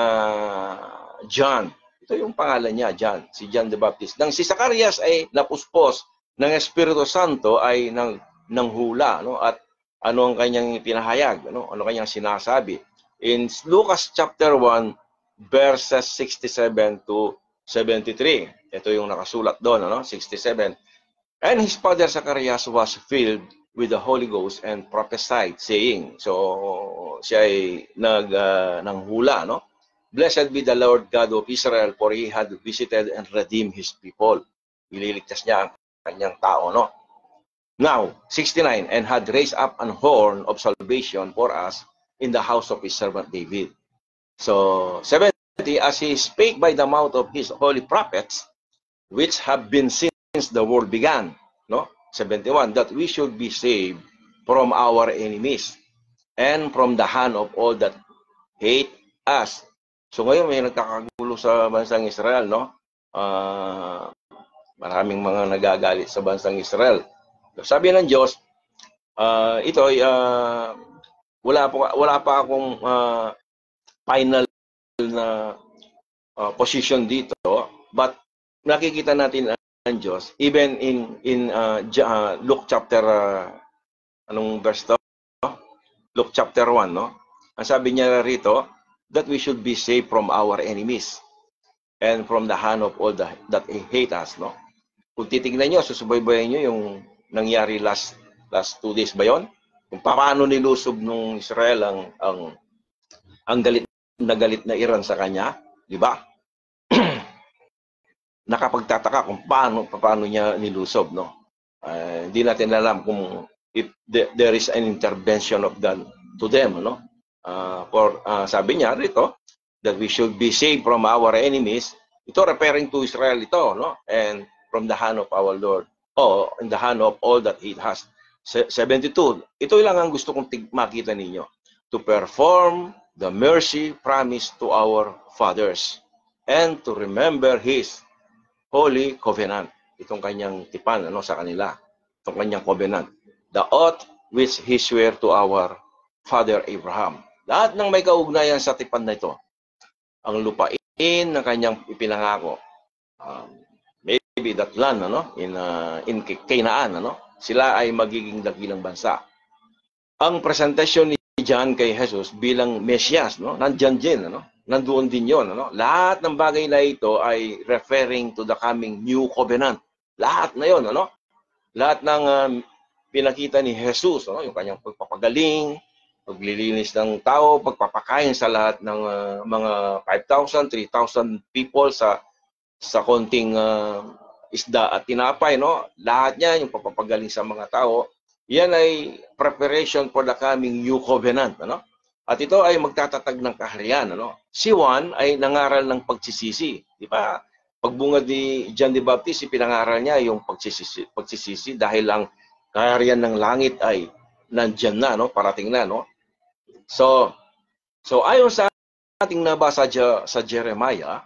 John. Ito yung pangalan niya, John, si John the Baptist. Nang si Zacarias ay napuspos ng Espiritu Santo ay ng hula, no? At ano ang kanyang pinahayag, ano? Ano kanyang sinasabi? In Lucas chapter 1 verses 67 to 73. Ito yung nakasulat doon, ano? 67. And his father Zacarias was filled with the Holy Ghost and prophesied, saying, so siya ay nanghula, no? Blessed be the Lord God of Israel, for He had visited and redeemed His people. Ililigtas niya ang kanyang tao, no? Now, 69, and had raised up an horn of salvation for us in the house of His servant David. So, 70, as He spake by the mouth of His holy prophets, which have been since the world began, no? 71, that we should be saved from our enemies and from the hand of all that hate us. So ngayon may nagkakagulo sa bansang Israel, no? Maraming mga nagagalit sa bansang Israel. Sabi ng Diyos, ito ay wala pa akong final na position dito, but nakikita natin ang Diyos even in Luke chapter anong verse to? Luke chapter 1, no? Ang sabi niya rito, that we should be saved from our enemies and from the hand of all that hate us, no? Kung titignan niyo, susubaybayan niyo yung nangyari last 2 days ba yon? Kung paano nilusob nung Israel ang galit na Iran sa kanya, di ba? Nakapagtataka kung paano niya nilusob, no? Hindi natin alam kung if there is an intervention of God to them, no? Sabi niya rito that we should be saved from our enemies. Ito referring to Israel ito, no? And from the hand of our Lord, in the hand of all that He has. 72. Ito lang ang gusto kong makita ninyo. To perform the mercy promised to our fathers and to remember His holy covenant. Itong kanyang tipan, ano, sa kanila. Itong kanyang covenant. The oath which He swore to our father Abraham. Lahat ng may kaugnayan sa tipan na ito, ang lupain na kanyang ipinangako, that land, in Canaan, sila ay magiging dakilang bansa. Ang presentasyon ni John kay Jesus bilang Mesias, nandyan din, nandoon din yon, lahat ng bagay na ito ay referring to the coming new covenant. Lahat na yon, lahat ng pinakita ni Jesus, yung kanyang pagpapagaling, paglilinis ng tao, pagpapakain sa lahat ng mga 5,000, 3,000 people sa konting isda at tinapay, lahat niya, yung pagpapagaling sa mga tao, yan ay preparation for the coming new covenant, At ito ay magtatatag ng kaharian, Si Juan ay nangaral ng pagsisisi, di ba? Pagbungad ni John the Baptist, pinangaral niya yung pagsisisi dahil ang kaharian ng langit ay nandyan na, parating na, So ayon sa ating nabasa sa Jeremiah,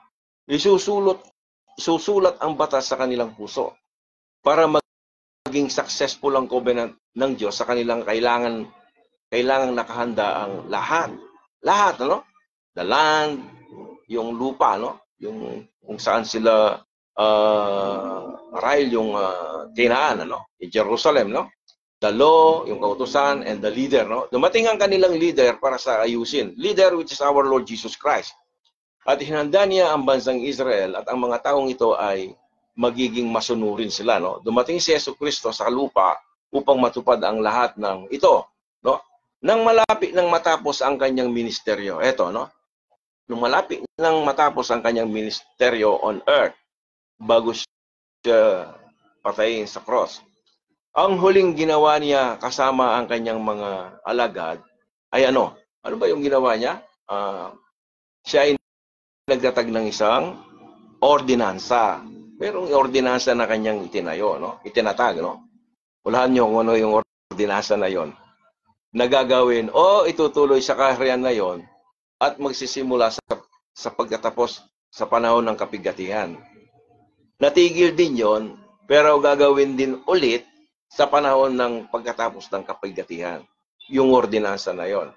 susulat ang batas sa kanilang puso para maging successful ang covenant ng Diyos sa kanilang kailangang nakahanda ang lahat. Lahat, The land, yung lupa, yung kung saan sila marahil yung Canaan, in Jerusalem, The law, yung kautusan, and the leader, Dumating ang kanilang leader para sa ayusin. Leader which is our Lord Jesus Christ. At hinanda niya ang bansang Israel at ang mga taong ito ay magiging masunurin sila, Dumating si Jesucristo sa lupa upang matupad ang lahat ng ito, Nang malapit nang matapos ang kanyang ministeryo, nung malapit nang matapos ang kanyang ministeryo on earth, bago siya patayin sa cross, ang huling ginawa niya kasama ang kanyang mga alagad ay ano? Ano ba yung ginawa niya? Siya ay nagtatag ng isang ordinansa. Merong ordinansa na kanyang itinayo, Itinatag, Walahan niyo kung ano yung ordinansa na yon. Nagagawin o itutuloy sa kaharian na yon at magsisimula sa pagtatapos sa panahon ng kapigatihan. Natigil din yon, pero gagawin din ulit sa panahon ng pagkatapos ng kapigatihan, yung ordinansa na yon.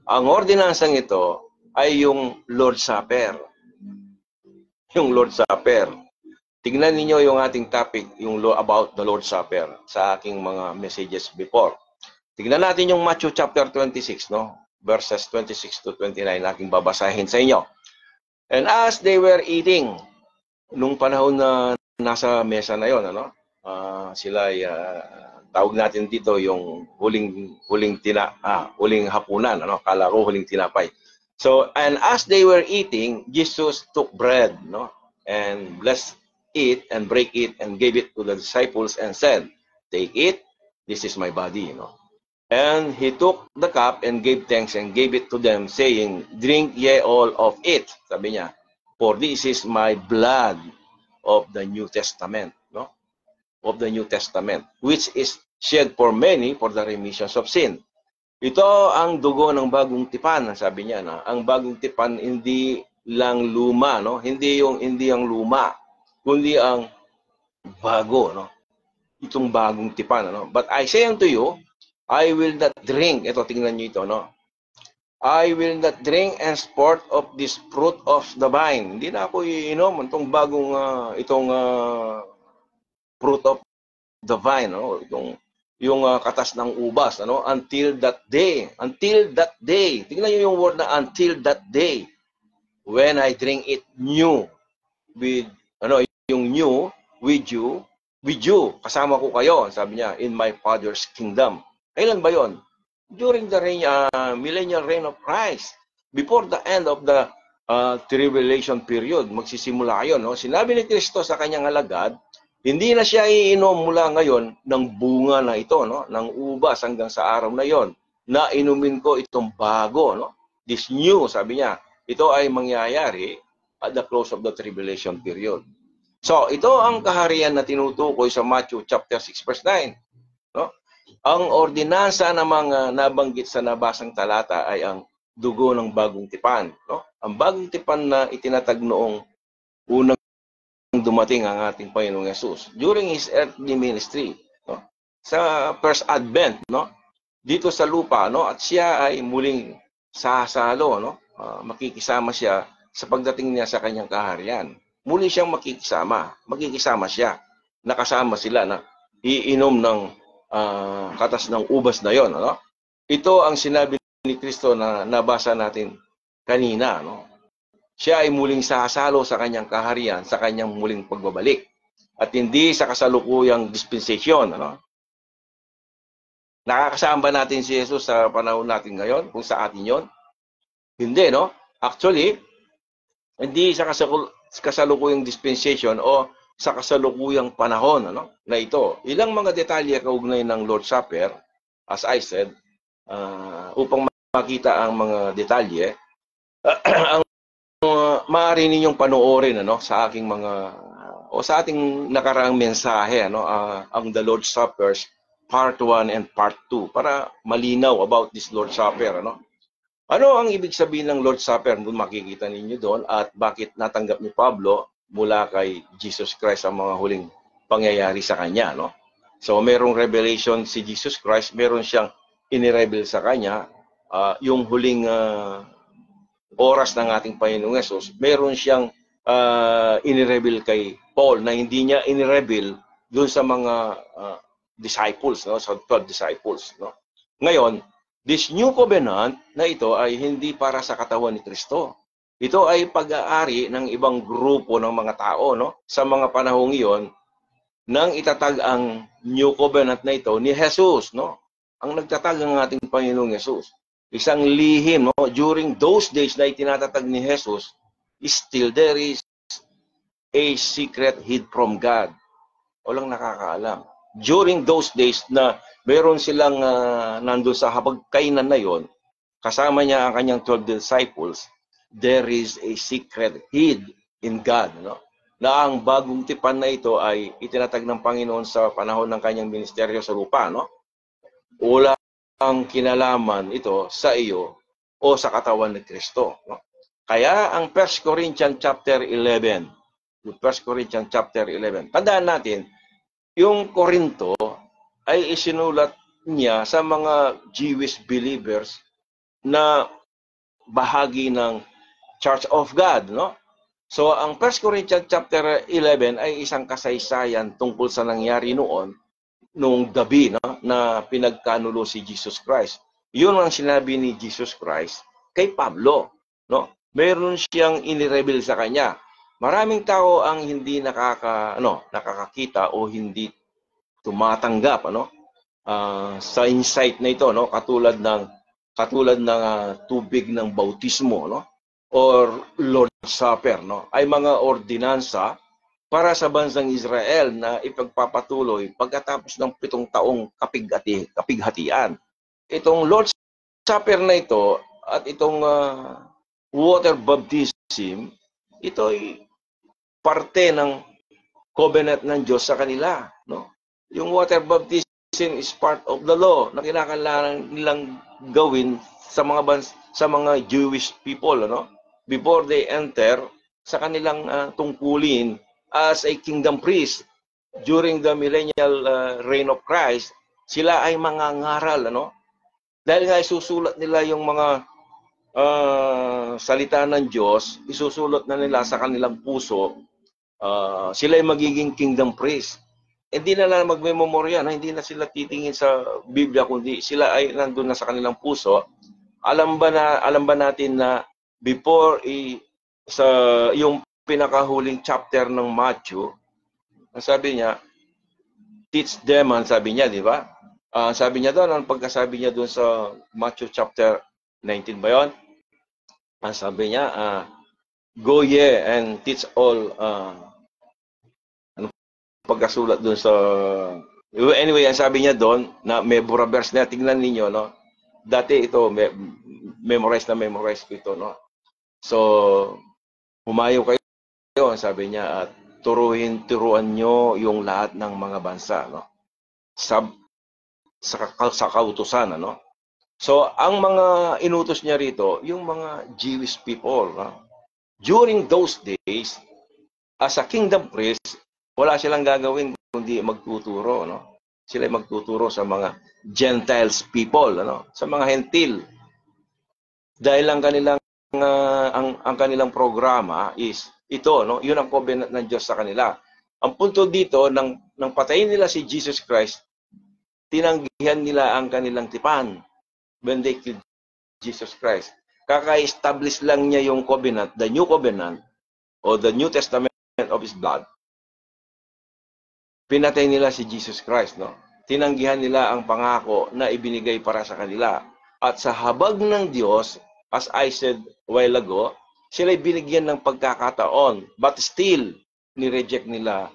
Ang ordinansang ito ay yung Lord's Supper. Yung Lord's Supper. Tignan niyo yung ating topic, yung about the Lord's Supper, sa aking mga messages before. Tignan natin yung Matthew chapter 26, verses 26 to 29, aking babasahin sa inyo. And as they were eating, nung panahon na nasa mesa na yon, sila ay tawag natin dito yung huling hapunan, kala ko huling tinapay. So, and as they were eating, Jesus took bread, and blessed it and break it and gave it to the disciples and said, "Take it, this is my body." And he took the cup and gave thanks and gave it to them, saying, "Drink ye all of it." Sabi niya, "For this is my blood of the New Testament," of the New Testament, which is shed for many for the remission of sin. Ito ang dugo ng bagong tipan, sabi niya, ang bagong tipan hindi lang luma, hindi ang luma, kundi ang bago, itong bagong tipan, But I say unto you, I will not drink, ito tingnan niyo ito, I will not drink and sport of this fruit of the vine. Hindi na ako iinom itong bagong fruit of the vine, yung katas ng ubas, until that day. Tingnan niyo yung word na until that day, when I drink it new with yung new with you, kasama ko kayo, sabi niya, in my Father's kingdom. Kailan ba yon? During the millennial reign of Christ, before the end of the tribulation period, magsisimula yun. Sinabi ni Kristo sa kanyang alagad, hindi na siya iinom mula ngayon ng bunga na ito, ng ubas hanggang sa araw na yon, na inumin ko itong bago, this new, sabi niya, ito ay mangyayari at the close of the tribulation period. So, ito ang kaharian na tinutukoy sa Matthew chapter 6 verse 9. Ang ordinansa na mga nabanggit sa nabasang talata ay ang dugo ng bagong tipan. Ang bagong tipan na itinatag noong unang dumating ang ating Panginoong Yesus during His earthly ministry. Sa first advent, dito sa lupa, at siya ay muling sasalo, makikisama siya sa pagdating niya sa kanyang kaharian. muli siyang makikisama. Makikisama siya. Nakasama sila na iinom ng katas ng ubas na yon, ano? Ito ang sinabi ni Kristo na nabasa natin kanina, no? Siya ay muling sasalo sa kanyang kaharian, sa kanyang muling pagbabalik. At hindi sa kasalukuyang dispensasyon, ano? Nakakasama ba natin si Jesus sa panahon natin ngayon, kung sa atin yon? Hindi, no? Actually, hindi sa kasalukuyang dispensation o sa kasalukuyang panahon, ano, na ito. Ilang mga detalye kaugnay ng Lord's Supper, as I said, upang makita ang mga detalye, ang maaari ninyong panoorin, ano, sa aking mga o sa ating nakaraang mensahe, ano, ang The Lord's Supper Part 1 and Part 2 para malinaw about this Lord's Supper, ano. Ano ang ibig sabihin ng Lord's Supper? Makikita ninyo doon at bakit natanggap ni Pablo mula kay Jesus Christ ang mga huling pangyayari sa kanya, no? So merong revelation si Jesus Christ, meron siyang inireveal sa kanya, yung huling oras ng ating Panginoong Yesus, meron siyang inireveal kay Paul na hindi niya inireveal doon sa mga disciples, no? Sa 12 disciples, no? Ngayon, this new covenant na ito ay hindi para sa katawan ni Kristo. Ito ay pag-aari ng ibang grupo ng mga tao, no? Sa mga panahong iyon, nang itatag ang new covenant na ito ni Jesus, no? Ang nagtatag ang ating Panginoong Jesus. Isang lihim, no? During those days na itinatatag ni Jesus, still there is a secret hid from God. Walang nakakaalam. During those days na meron silang nandun sa hapagkainan na yon, kasama niya ang kanyang 12 disciples, there is a secret hid in God, no? Na ang bagong tipan na ito ay itinatag ng Panginoon sa panahon ng kanyang ministeryo sa lupa, no? Wala ang kinalaman ito sa iyo o sa katawan ni Kristo, no? Kaya ang 1 Corinthians chapter 11, 1 Corinthians chapter 11, tandaan natin, yung Korinto ay isinulat niya sa mga Jewish believers na bahagi ng Church of God, no? So ang 1 Corinthians chapter 11 ay isang kasaysayan tungkol sa nangyari noong gabi, no, na pinagkanulo si Jesus Christ. Yun ang sinabi ni Jesus Christ kay Pablo, no? Meron siyang inireveal sa kanya. Maraming tao ang hindi nakakakita o hindi tumatanggap, ano, sa insight na ito, no, katulad ng tubig ng bautismo, no, or Lord's Supper, no, ay mga ordinansa para sa bansang Israel na ipagpapatuloy pagkatapos ng 7 taong kapighatian. Itong Lord's Supper na ito at itong water baptism, ito ay parte ng covenant ng Diyos sa kanila, no? Yung water baptism is part of the law na kinakailangan nilang gawin sa mga Jewish people, no? Before they enter sa kanilang tungkulin as a kingdom priest during the millennial reign of Christ, sila ay mangangaral, ano? Dahil nga isusulat nila yung mga salita ng Diyos, isusulat na nila sa kanilang puso. Sila ay magiging kingdom priest. Hindi na lang magmemorya, no? Hindi na sila titingin sa Biblia, kundi sila ay nandun na sa kanilang puso. Alam ba natin na before sa yung pinakahuling chapter ng Matthew, sabi niya, teach them, sabi niya, di ba? Sabi niya doon, ang pagkasabi niya doon sa Matthew chapter 19 ba yun? Sabi niya, go ye and teach all, pagkasulat doon sa, anyway, ang sabi niya doon, na may verse na, tingnan ninyo, no? Dati ito, memorize ko ito, no? So, humayo kayo, sabi niya, at turuan nyo yung lahat ng mga bansa, no? Sa kautusan, ano? So, ang mga inutos niya rito, yung mga Jewish people, no? During those days, as a kingdom priest, wala silang gagawin kundi magtuturo, no? Sila magtuturo sa mga Gentiles people, ano? Sa mga hentil. Dahil lang kanilang ang kanilang programa is ito, no? Yun ang covenant ng Diyos sa kanila. Ang punto dito, nang patayin nila si Jesus Christ, tinanggihan nila ang kanilang tipan when they killed Jesus Christ. Kaka-establish lang niya yung covenant, the new covenant, o the New Testament of His blood. Pinatay nila si Jesus Christ, no? Tinanggihan nila ang pangako na ibinigay para sa kanila. At sa habag ng Diyos, as I said a while ago, sila binigyan ng pagkakataon, but still, ni-reject nila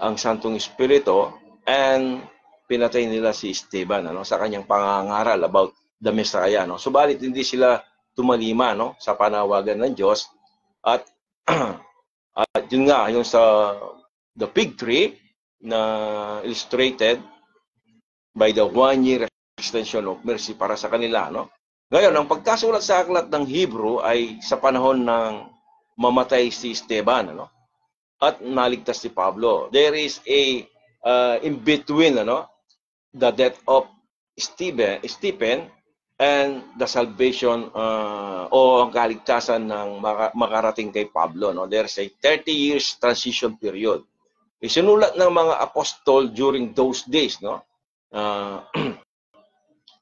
ang Santong Espiritu and pinatay nila si Esteban, ano, sa kanyang pangangaral about the Messiah, no. Subalit hindi sila tumalima, no, sa panawagan ng Diyos at at yun nga yung sa the fig tree na illustrated by the 1-year extension of mercy para sa kanila, no. Ngayon, ang pagkasulat sa aklat ng Hebrew ay sa panahon ng mamatay si Esteban, ano, at naligtas si Pablo. There is a in between, ano, the death of Stephen and the salvation o ang kaligtasan ng makarating kay Pablo, no. There's a 30 years transition period. Isinulat ng mga apostol during those days, no,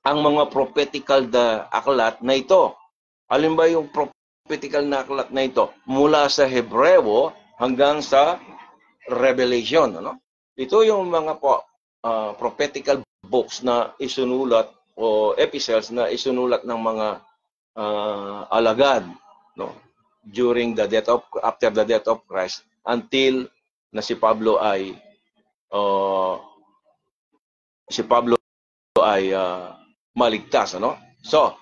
ang mga prophetical na aklat na ito. Alin ba yung prophetical na aklat na ito? Mula sa Hebreo hanggang sa Revelation, ano? Ito yung mga prophetical books na isunulat o epistles na isunulat ng mga alagad, no, during the death of after the death of Christ until na si Pablo ay maligtas, ano? So,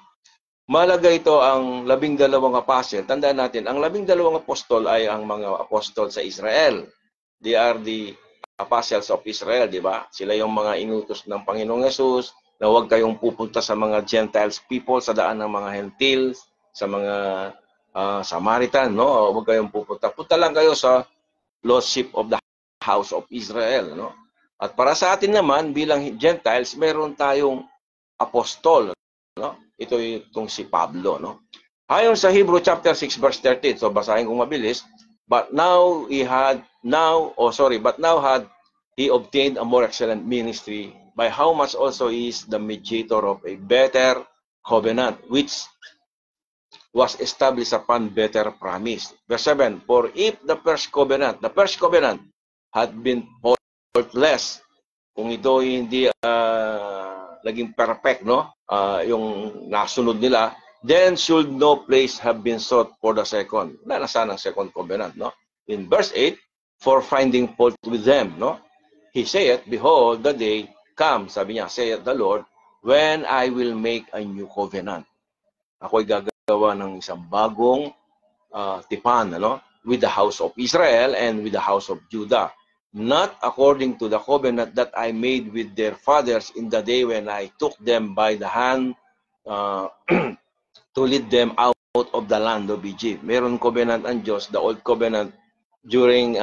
malaga ito ang 12 apostle. Tandaan natin, ang 12 apostol ay ang mga apostol sa Israel. They are the apostles of Israel, di ba? Sila yung mga inutos ng Panginoong Yesus na huwag kayong pupunta sa mga Gentiles people, sa daan ng mga Gentiles, sa mga Samaritan, no? Huwag kayong pupunta. Punta lang kayo sa lost sheep of the house of Israel, no? At para sa atin naman, bilang Gentiles, meron tayong apostol, no? Ito itong si Pablo, no? Ayon sa Hebrew chapter 6 verse 13, so basahin kong mabilis, but now had he obtained a more excellent ministry, by how much also he is the mediator of a better covenant, which was established upon better promise. Verse 7, for if the first covenant had been faultless, kung ito hindi naging perfect, no, yung nasunod nila, then should no place have been sought for the second. Nasaan ang second covenant, no? In verse 8, for finding fault with them, no, he saith, behold, the day comes, sabi niya, saith the Lord, when I will make a new covenant. Ako'y gagawa ng isang bagong tipan, ano, with the house of Israel and with the house of Judah, not according to the covenant that I made with their fathers in the day when I took them by the hand to lead them out of the land of Egypt. Meron covenant ang Diyos, the old covenant during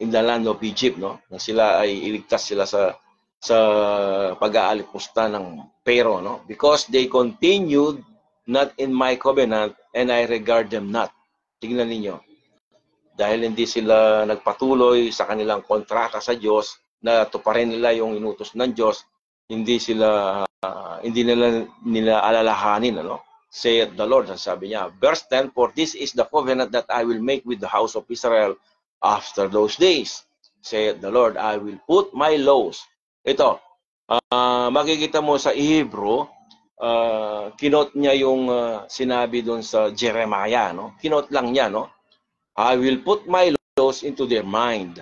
in the land of Egypt, no? Na sila ay iligtas sila sa pag-aalipusta ng Pero, no? Because they continued not in my covenant and I regard them not. Tingnan ninyo. Dahil hindi sila nagpatuloy sa kanilang kontrata sa Diyos, na tuparin nila yung inutos ng Diyos, hindi nila alalahanin, ano? Saith the Lord, sabi niya. Verse 10, for this is the covenant that I will make with the house of Israel after those days. Saith the Lord, I will put my laws. Ito, makikita mo sa Hebrew, kinot niya yung sinabi doon sa Jeremiah, no? Kinot lang niya, no? I will put my laws into their mind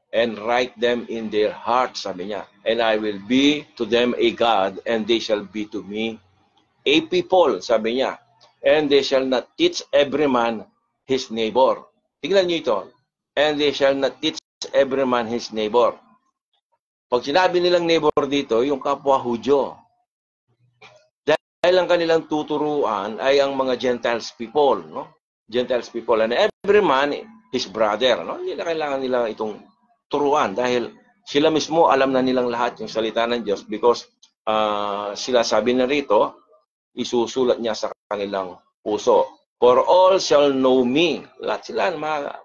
and write them in their hearts, sabi niya. And I will be to them a God, and they shall be to me a people, sabi niya. And they shall not teach every man his neighbor. Tingnan niyo ito. And they shall not teach every man his neighbor. Pag sinabi nilang neighbor dito, yung kapwa Hudyo. Dahil ang kanilang tuturuan ay ang mga Gentiles people, no? Gentiles people, and every man his brother, no? Hindi na kailangan nila itong turuan dahil sila mismo alam na nilang lahat yung salita ng Diyos because sila sabi na rito, isusulat niya sa kanilang puso. For all shall know me. Lahat sila,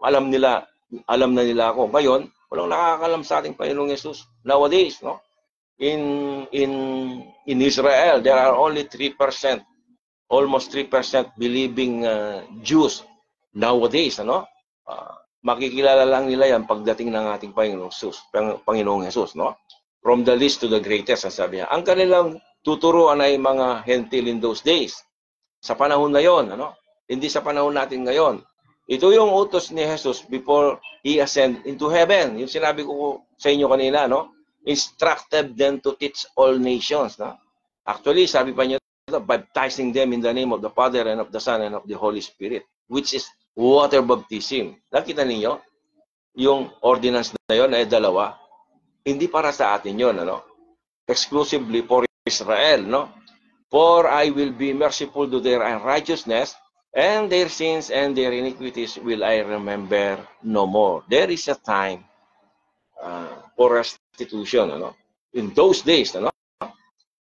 alam na nila ako. Ngayon, walang nakakalam sa ating Panginoong Yesus. Nowadays, no? In Israel, there are only 3%, almost 3% believing Jews nowadays, ano? Makikilala lang nila yan pagdating ng ating Panginoong Jesus, no? From the least to the greatest, ang sabi niya. Ang kanilang tuturuan ay mga hentil in those days. Sa panahon na yon, ano? Hindi sa panahon natin ngayon. Ito yung utos ni Jesus before He ascended into heaven. Yung sinabi ko sa inyo kanina, no? Instructed them to teach all nations, no? Actually, sabi pa niya, baptizing them in the name of the Father and of the Son and of the Holy Spirit, which is water baptism. Nakita niyo? Yung ordinance na yon ay dalawa. Hindi para sa atin yon, ano? Exclusively for Israel, no? For I will be merciful to their unrighteousness, and their sins and their iniquities will I remember no more. There is a time for restitution, ano? In those days, ano?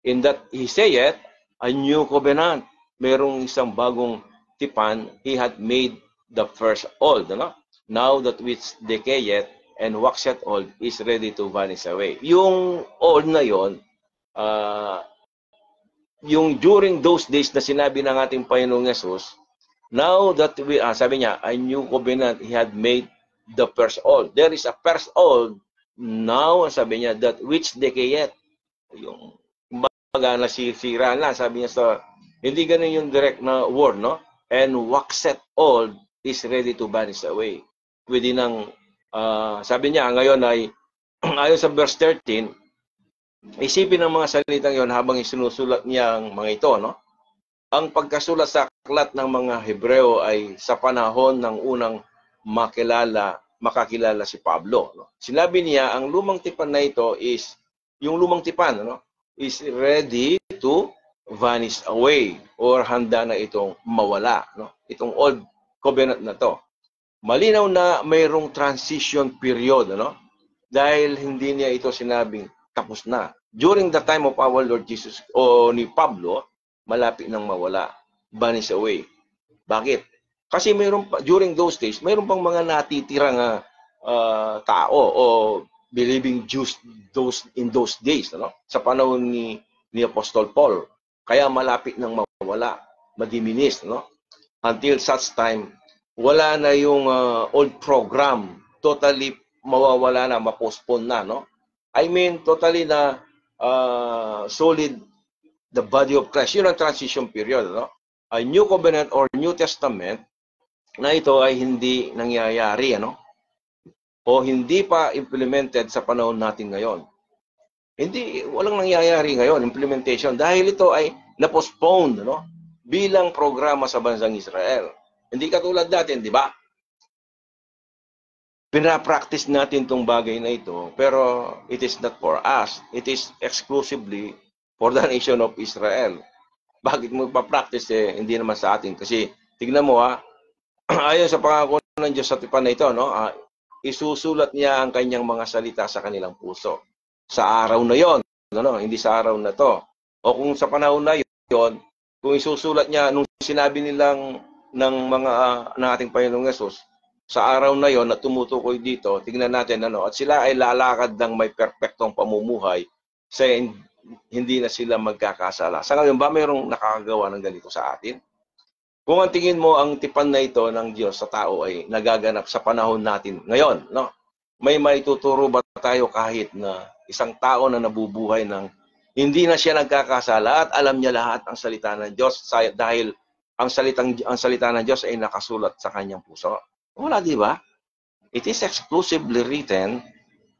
In that He said, a new covenant. Merong isang bagong tipan. He had made the first old, ano? Now that which decayeth and waxeth old is ready to vanish away. Yung old na yon, yung during those days na sinabi ng ating Panginoong Yesus, now that we, sabi niya, a new covenant He had made the first old. There is a first old, now, sabi niya, that which decayeth. Yung baga nasisira na, sabi niya sa, hindi ganun yung direct na word, no? And waxeth old is ready to vanish away. Pwede nang, sabi niya, ngayon ay, ayon sa verse 13, isipin ng mga salitang yon habang isinusulat niya ang mga ito, no? Ang pagkasulat sa aklat ng mga Hebreo ay sa panahon ng unang makakilala si Pablo, no? Sinabi niya, ang lumang tipan na ito is, yung lumang tipan, no? Is ready to vanish away or handa na itong mawala, no? Itong old covenant na to. Malinaw na mayroong transition period, no? Dahil hindi niya ito sinabing tapos na. During the time of our Lord Jesus o ni Pablo, malapit nang mawala, vanish away. Bakit? Kasi during those days, mayroon pang mga natitirang tao o believing Jews in those days, no? Sa panahon ni Apostol Paul. Kaya malapit nang mawala, madiminis, no? Until such time, wala na yung old program, totally mawawala na, mapostpone na, no? I mean, totally na solid the body of Christ. Yun ang transition period, no? A new covenant or New Testament na ito ay hindi nangyayari, ano? O hindi pa implemented sa panahon natin ngayon. Walang nangyayari ngayon, implementation, dahil ito ay na-postponed, no? Bilang programa sa bansang Israel. Hindi katulad natin, di ba? Pinapractice natin itong bagay na ito, pero it is not for us. It is exclusively for the nation of Israel. Bakit mo pa-practice? Hindi naman sa atin. Kasi, tignan mo ayon sa pangako ng Diyos sa tipan na ito, no? Isusulat niya ang kanyang mga salita sa kanilang puso. Sa araw na yon, no? Hindi sa araw na to. O kung sa panahon na yon, kung isusulat niya, nung sinabi nilang ng ating Panginoong Yesus, sa araw na yon na tumutukoy dito, tignan natin, at sila ay lalakad ng may perpektong pamumuhay sa hindi na sila magkakasala. Sa ngayon ba mayroong nakakagawa ng ganito sa atin? Kung ang tingin mo ang tipan na ito ng Diyos sa tao ay nagaganap sa panahon natin ngayon, no? May maituturo ba tayo kahit na isang tao na nabubuhay ng hindi na siya nagkakasala at alam niya lahat ang salita ng Diyos dahil ang salita ng Diyos ay nakasulat sa kanyang puso? Wala, di ba? It is exclusively written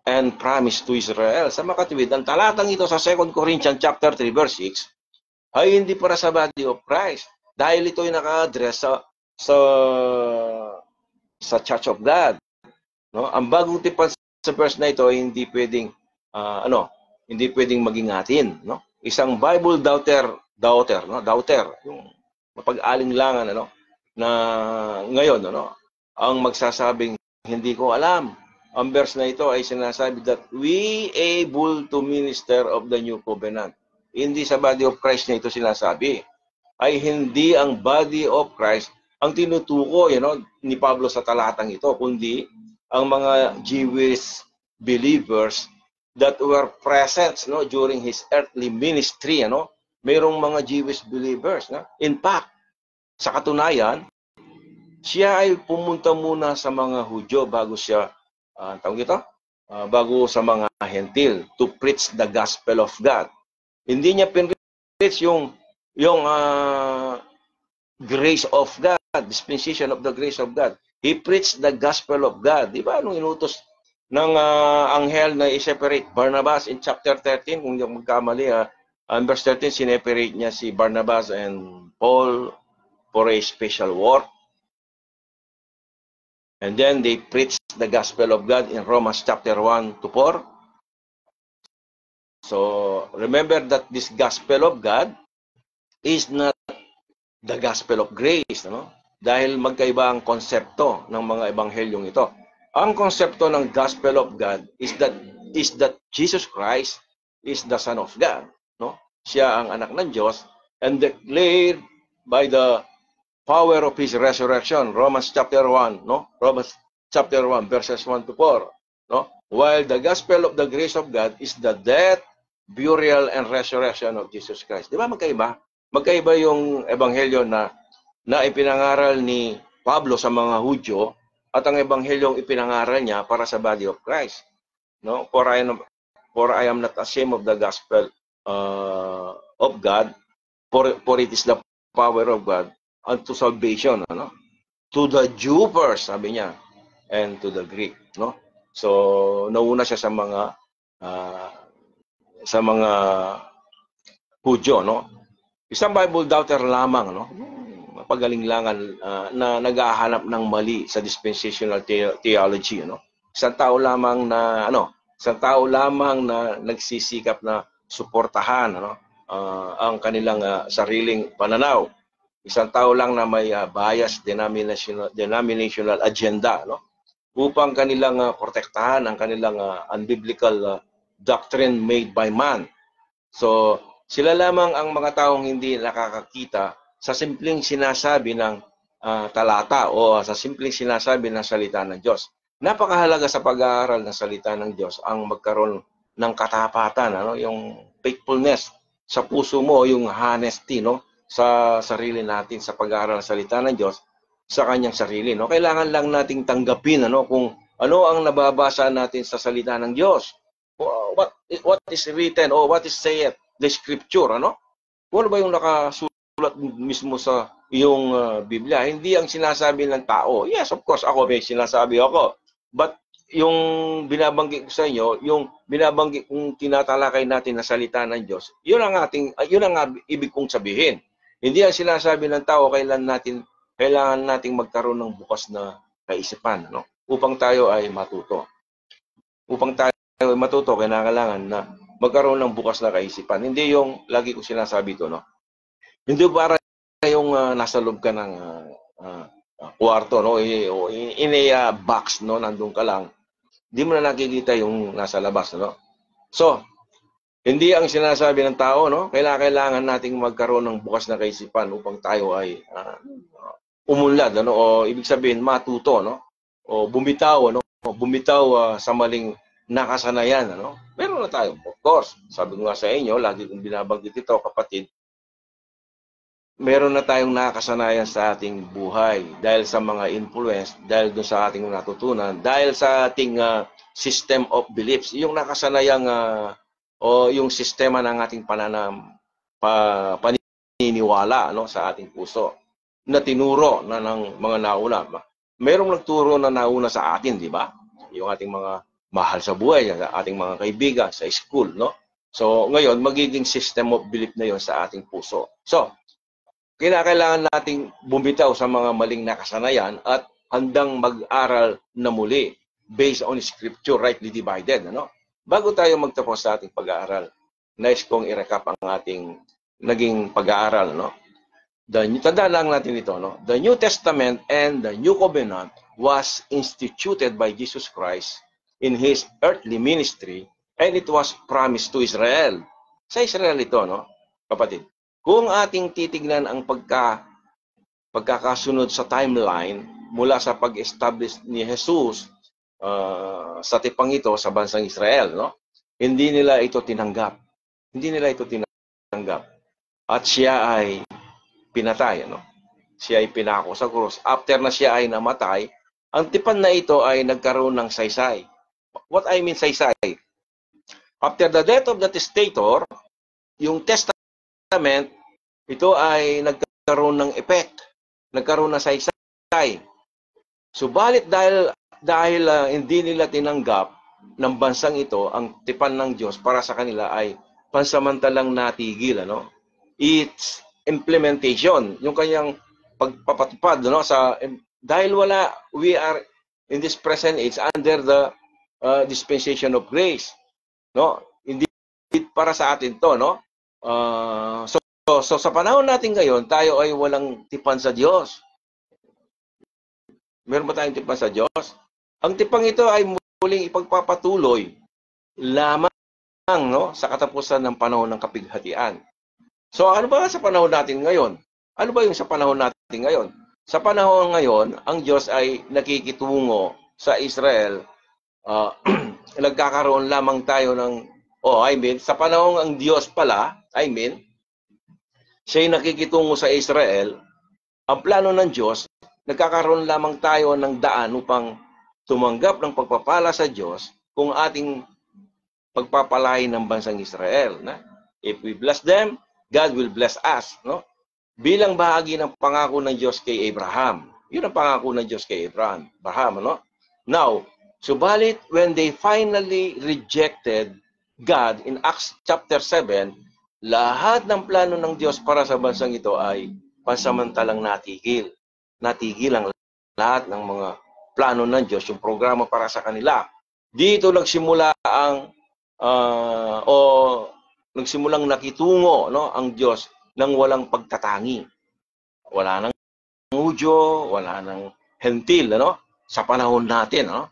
and promised to Israel. Sa makatuwid, ang talatang ito sa 2 Corinthians chapter 3 verse 6 ay hindi para sa body of Christ. Dahil ito ay naka-address sa Church of God. No? Ang bagong tipan sa verse na ito ay hindi pwedeng hindi pwedeng maging atin, no? Isang Bible doubter, no? Doubter, yung mapag-alinlangan, na ngayon, ang magsasabing hindi ko alam. Ang verse na ito ay sinasabi that we able to minister of the new covenant. Hindi sa body of Christ na ito sinasabi. ay hindi ang body of Christ ang tinutukoy ni Pablo sa talatang ito, kundi ang mga Jewish believers that were present during his earthly ministry. Mayroong mga Jewish believers. In fact, sa katunayan, siya ay pumunta muna sa mga Hudyo bago siya, bago sa mga Hentil to preach the gospel of God. Hindi niya pinreach yung grace of God, dispensation of the grace of God. He preached the gospel of God. Di ba? Nung inutos ng anghel na i-separate Barnabas in chapter 13, kung hindi ako magkamali, verse 13, sineparate niya si Barnabas and Paul for a special work. And then they preached the gospel of God in Romans chapter 1 to 4. So remember that this gospel of God is not the gospel of grace, dahil magkaiba ang konsepto ng mga ebanghelyong ito. Ang konsepto ng gospel of God is that Jesus Christ is the Son of God, Siya ang anak ng Diyos, and declared by the power of His resurrection. Romans chapter 1, Romans chapter 1, verses 1 to 4, While the gospel of the grace of God is the death, burial, and resurrection of Jesus Christ. Di ba magkaiba? Magkaiba yung ebanghelyo na ipinangaral ni Pablo sa mga Hudyo at ang ebanghelyong ipinangaral niya para sa body of Christ. For I am not ashamed of the gospel of God, for it is the power of God unto salvation, to the Jew first, sabi niya, and to the Greek, So nauna siya sa mga Hudyo, Isang Bible doubter lamang, mapagaling-langan na naghahanap ng mali sa dispensational theology, Isang tao lamang na nagsisikap na suportahan ang kanilang sariling pananaw. Isang tao lang na may biased denominational agenda, upang kanilang protektahan ang kanilang unbiblical doctrine made by man. So sila lamang ang mga taong hindi nakakakita sa simpleng sinasabi ng talata o sa simpleng sinasabi ng salita ng Diyos. Napakahalaga sa pag-aaral ng salita ng Diyos ang magkaroon ng katapatan, yung faithfulness sa puso mo, yung honesty, sa sarili natin sa pag-aaral ng salita ng Diyos sa kanyang sarili. Kailangan lang nating tanggapin kung ano ang nababasa natin sa salita ng Diyos. What is written or what is said the scripture, Kung ano ba yung nakasulat mismo sa iyong Biblia, hindi ang sinasabi ng tao. Yes, of course, ako may sinasabi ako. But yung binabanggit ko sa inyo, yung binabanggit kung tinatalakay natin na salita ng Diyos, yun ang ibig kong sabihin. Hindi ang sinasabi ng tao, kailangan nating magkaroon ng bukas na kaisipan, upang tayo ay matuto. Upang tayo ay matuto, kailangan na magkaroon ng bukas na kaisipan. Hindi yung lagi ko sinasabi ito, Hindi para yung nasa loob ka ng kwarto, in a box, nandun ka lang. Hindi mo na nakikita yung nasa labas, So, hindi ang sinasabi ng tao, kailangan nating magkaroon ng bukas na kaisipan upang tayo ay umunlad, o ibig sabihin matuto, o bumitaw, bumitaw sa maling nakasanayan, Meron na tayo, of course. Sabi ko nga sa inyo, lagi kong binabanggit ito, kapatid, meron na tayong nakasanayan sa ating buhay dahil sa mga influence, dahil doon sa ating natutunan, dahil sa ating system of beliefs, yung nakasanayang o yung sistema ng ating paniniwala sa ating puso na tinuro na ng mga nauna. Merong nagturo na nauna sa atin, di ba? Yung ating mga mahal sa buhay, sa ating mga kaibigan, sa school, So, ngayon, magiging system of belief na yon sa ating puso. So, kailangan nating bumitaw sa mga maling nakasanayan at handang mag-aral na muli based on Scripture, rightly divided. Bago tayo magtapos sa ating pag-aaral, nais kong i-recap ang ating naging pag-aaral. Tandaan lang natin ito. The New Testament and the New Covenant was instituted by Jesus Christ in His earthly ministry, and it was promised to Israel. Sa Israel ito, kapatid. Kung ating titignan ang pagkakasunod sa timeline mula sa pag-establish ni Jesus sa tipang ito sa bansang Israel, no? Hindi nila ito tinanggap. Hindi nila ito tinanggap. At siya ay pinatay, no? Siya ay pinako sa krus. After na siya ay namatay, ang tipan na ito ay nagkaroon ng saysay. What I mean saysay? After the death of the testator, yung testament, ito ay nagkaroon ng effect. Nagkaroon ng saysay. Subalit dahil hindi nila tinanggap ng bansang ito ang tipan ng Diyos para sa kanila ay pansamantalang natigil, ano? Its implementation, yung kanyang pagpapatupad, no, dahil we are in this present age under the dispensation of grace, no? Hindi para sa atin to, no? So sa panahon natin ngayon, tayo ay walang tipan sa Diyos. Meron ba tayong tipan sa Diyos? Ang tipang ito ay muling ipagpapatuloy lamang, no, sa katapusan ng panahon ng kapighatian. So ano ba sa panahon natin ngayon? Ano ba yung sa panahon natin ngayon? Sa panahon ngayon, ang Diyos ay nakikitungo sa Israel. Nagkakaroon lamang tayo ng, sa panahon ang Diyos pala, siya ay nakikitungo sa Israel. Ang plano ng Diyos, nagkakaroon lamang tayo ng daan upang tumanggap ng pagpapala sa Diyos kung ating pagpapalain ng bansang Israel. If we bless them, God will bless us, no? Bilang bahagi ng pangako ng Diyos kay Abraham. Yun ang pangako ng Diyos kay Abraham, no? Now, subalit when they finally rejected God in Acts chapter 7, lahat ng plano ng Diyos para sa bansang ito ay pansamantalang natigil. Natigil ang lahat ng mga plano ng Diyos, yung programa para sa kanila. Dito nagsimula nagsimulang nakitungo, no, ang Diyos ng walang pagtatangi. Wala nang Hudyo, wala nang Hentil, ano, sa panahon natin, no?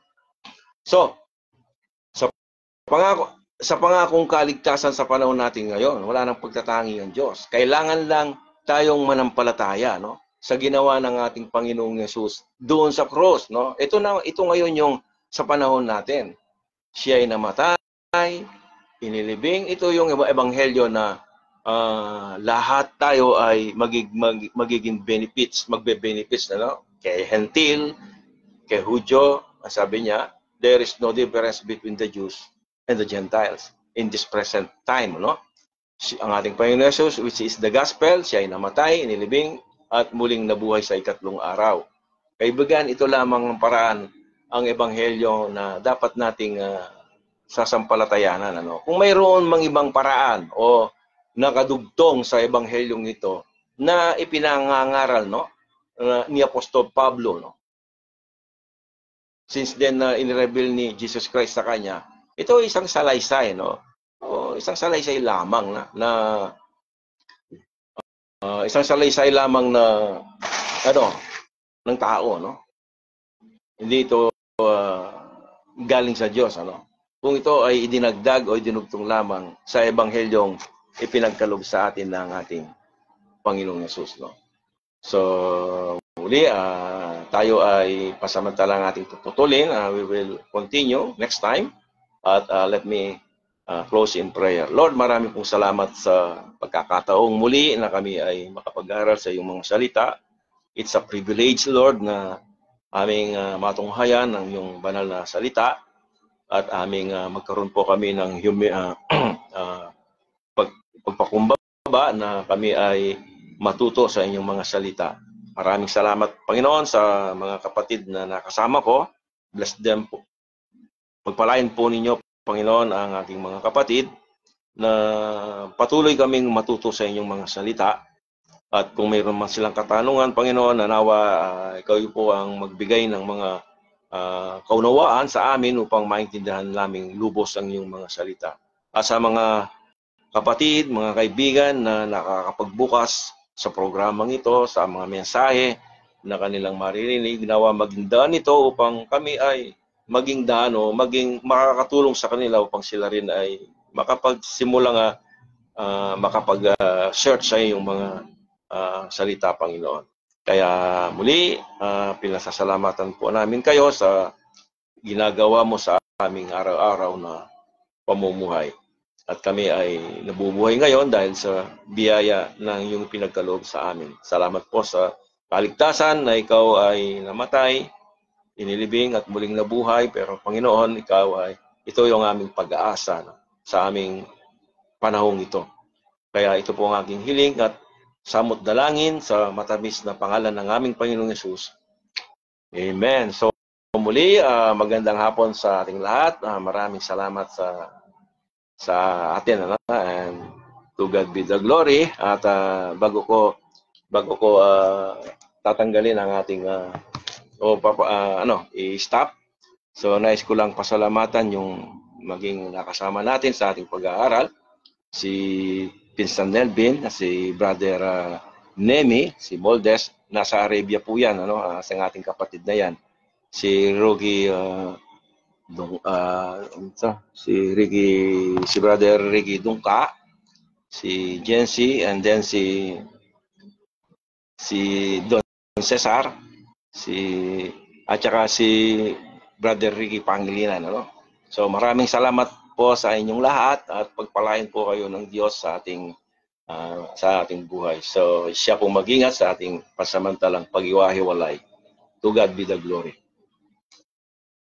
So, sa pangakong kaligtasan sa panahon natin ngayon, wala nang pagtatangi ang Diyos. Kailangan lang tayong manampalataya, no, sa ginawa ng ating Panginoong Yesus doon sa cross, no? Ito ngayon yung sa panahon natin. Siya ay namatay, inilibing. Ito yung ebanghelyo na lahat tayo ay magiging magbe-benefits, no? Kay Hentil, kay Hudyo, sabi niya, there is no difference between the Jews and the Gentiles in this present time, no? Ang ating Panginoon Jesus, which is the gospel, siya ay namatay, inilibing, at muling nabuhay sa ikatlong araw. Kaibigan, ito lamang ang paraan, ang ebanghelyo na dapat nating sasampalatayanan, ano? Kung mayroon mang ibang paraan o nakadugtong sa ebanghelyong ito na ipinangangaral, no, ni Apostol Pablo, no? Since then in-reveal ni Jesus Christ sa kanya, ito isang salaysay, no? Isang salaysay lamang isang salaysay lamang ng tao, no? Hindi ito galing sa Diyos, ano? Kung ito ay idinagdag o idinugtong lamang sa ebanghelyong ipinagkaloob sa atin ng ating Panginoong Yesus, no? So, muli, tayo ay pasamantalang ating tutulin. We will continue next time. At let me close in prayer. Lord, marami pong salamat sa pagkakataong muli na kami ay makapag-aral sa iyong mga salita. It's a privilege, Lord, na aming matunghayan ng iyong banal na salita at aming magkaroon po kami ng pagpakumbaba na kami ay matuto sa inyong mga salita. Maraming salamat, Panginoon, sa mga kapatid na nakasama ko. Bless them po. Pagpalain po ninyo, Panginoon, ang aking mga kapatid na patuloy kaming matuto sa inyong mga salita. At kung mayroon man silang katanungan, Panginoon, nanawa ikaw po ang magbigay ng mga kaunawaan sa amin upang maintindihan naming lubos ang iyong mga salita. At sa mga kapatid, mga kaibigan na nakakapagbukas sa programang ito, sa mga mensahe na kanilang maririnig, nawa maging daan ito upang kami ay maging daan o maging makakatulong sa kanila upang sila rin ay makapagsimula makapag-search sa iyong mga salita, Panginoon. Kaya muli, pinasasalamatan po namin kayo sa ginagawa mo sa aming araw-araw na pamumuhay. At kami ay nabubuhay ngayon dahil sa biyaya ng iyong pinagkaloob sa amin. Salamat po sa kaligtasan na ikaw ay namatay, inilibing at muling nabuhay. Pero Panginoon, ito yung aming pag-aasa sa aming panahong ito. Kaya ito po ang aking hiling at samot dalangin sa matamis na pangalan ng aming Panginoong Yesus. Amen. So muli, magandang hapon sa ating lahat. Maraming salamat sa atin, and to God be the glory. At bago ko tatanggalin ang ating i-stop. So nais ko lang pasalamatan yung maging nakasama natin sa ating pag-aaral, si Pinsan Nelvin, si Brother Nemi, si Moldes, nasa Arabia po yan, sa ating kapatid na yan. Si Rogi si Brother Ricky Dungka, si Jency, and then si Don Cesar, at saka si Brother Ricky Pangilinan. So maraming salamat po sa inyong lahat at pagpalain po kayo ng Diyos sa ating buhay. So siya po mag-ingat sa ating pasamantalang pag-iwahiwalay. To God be the glory.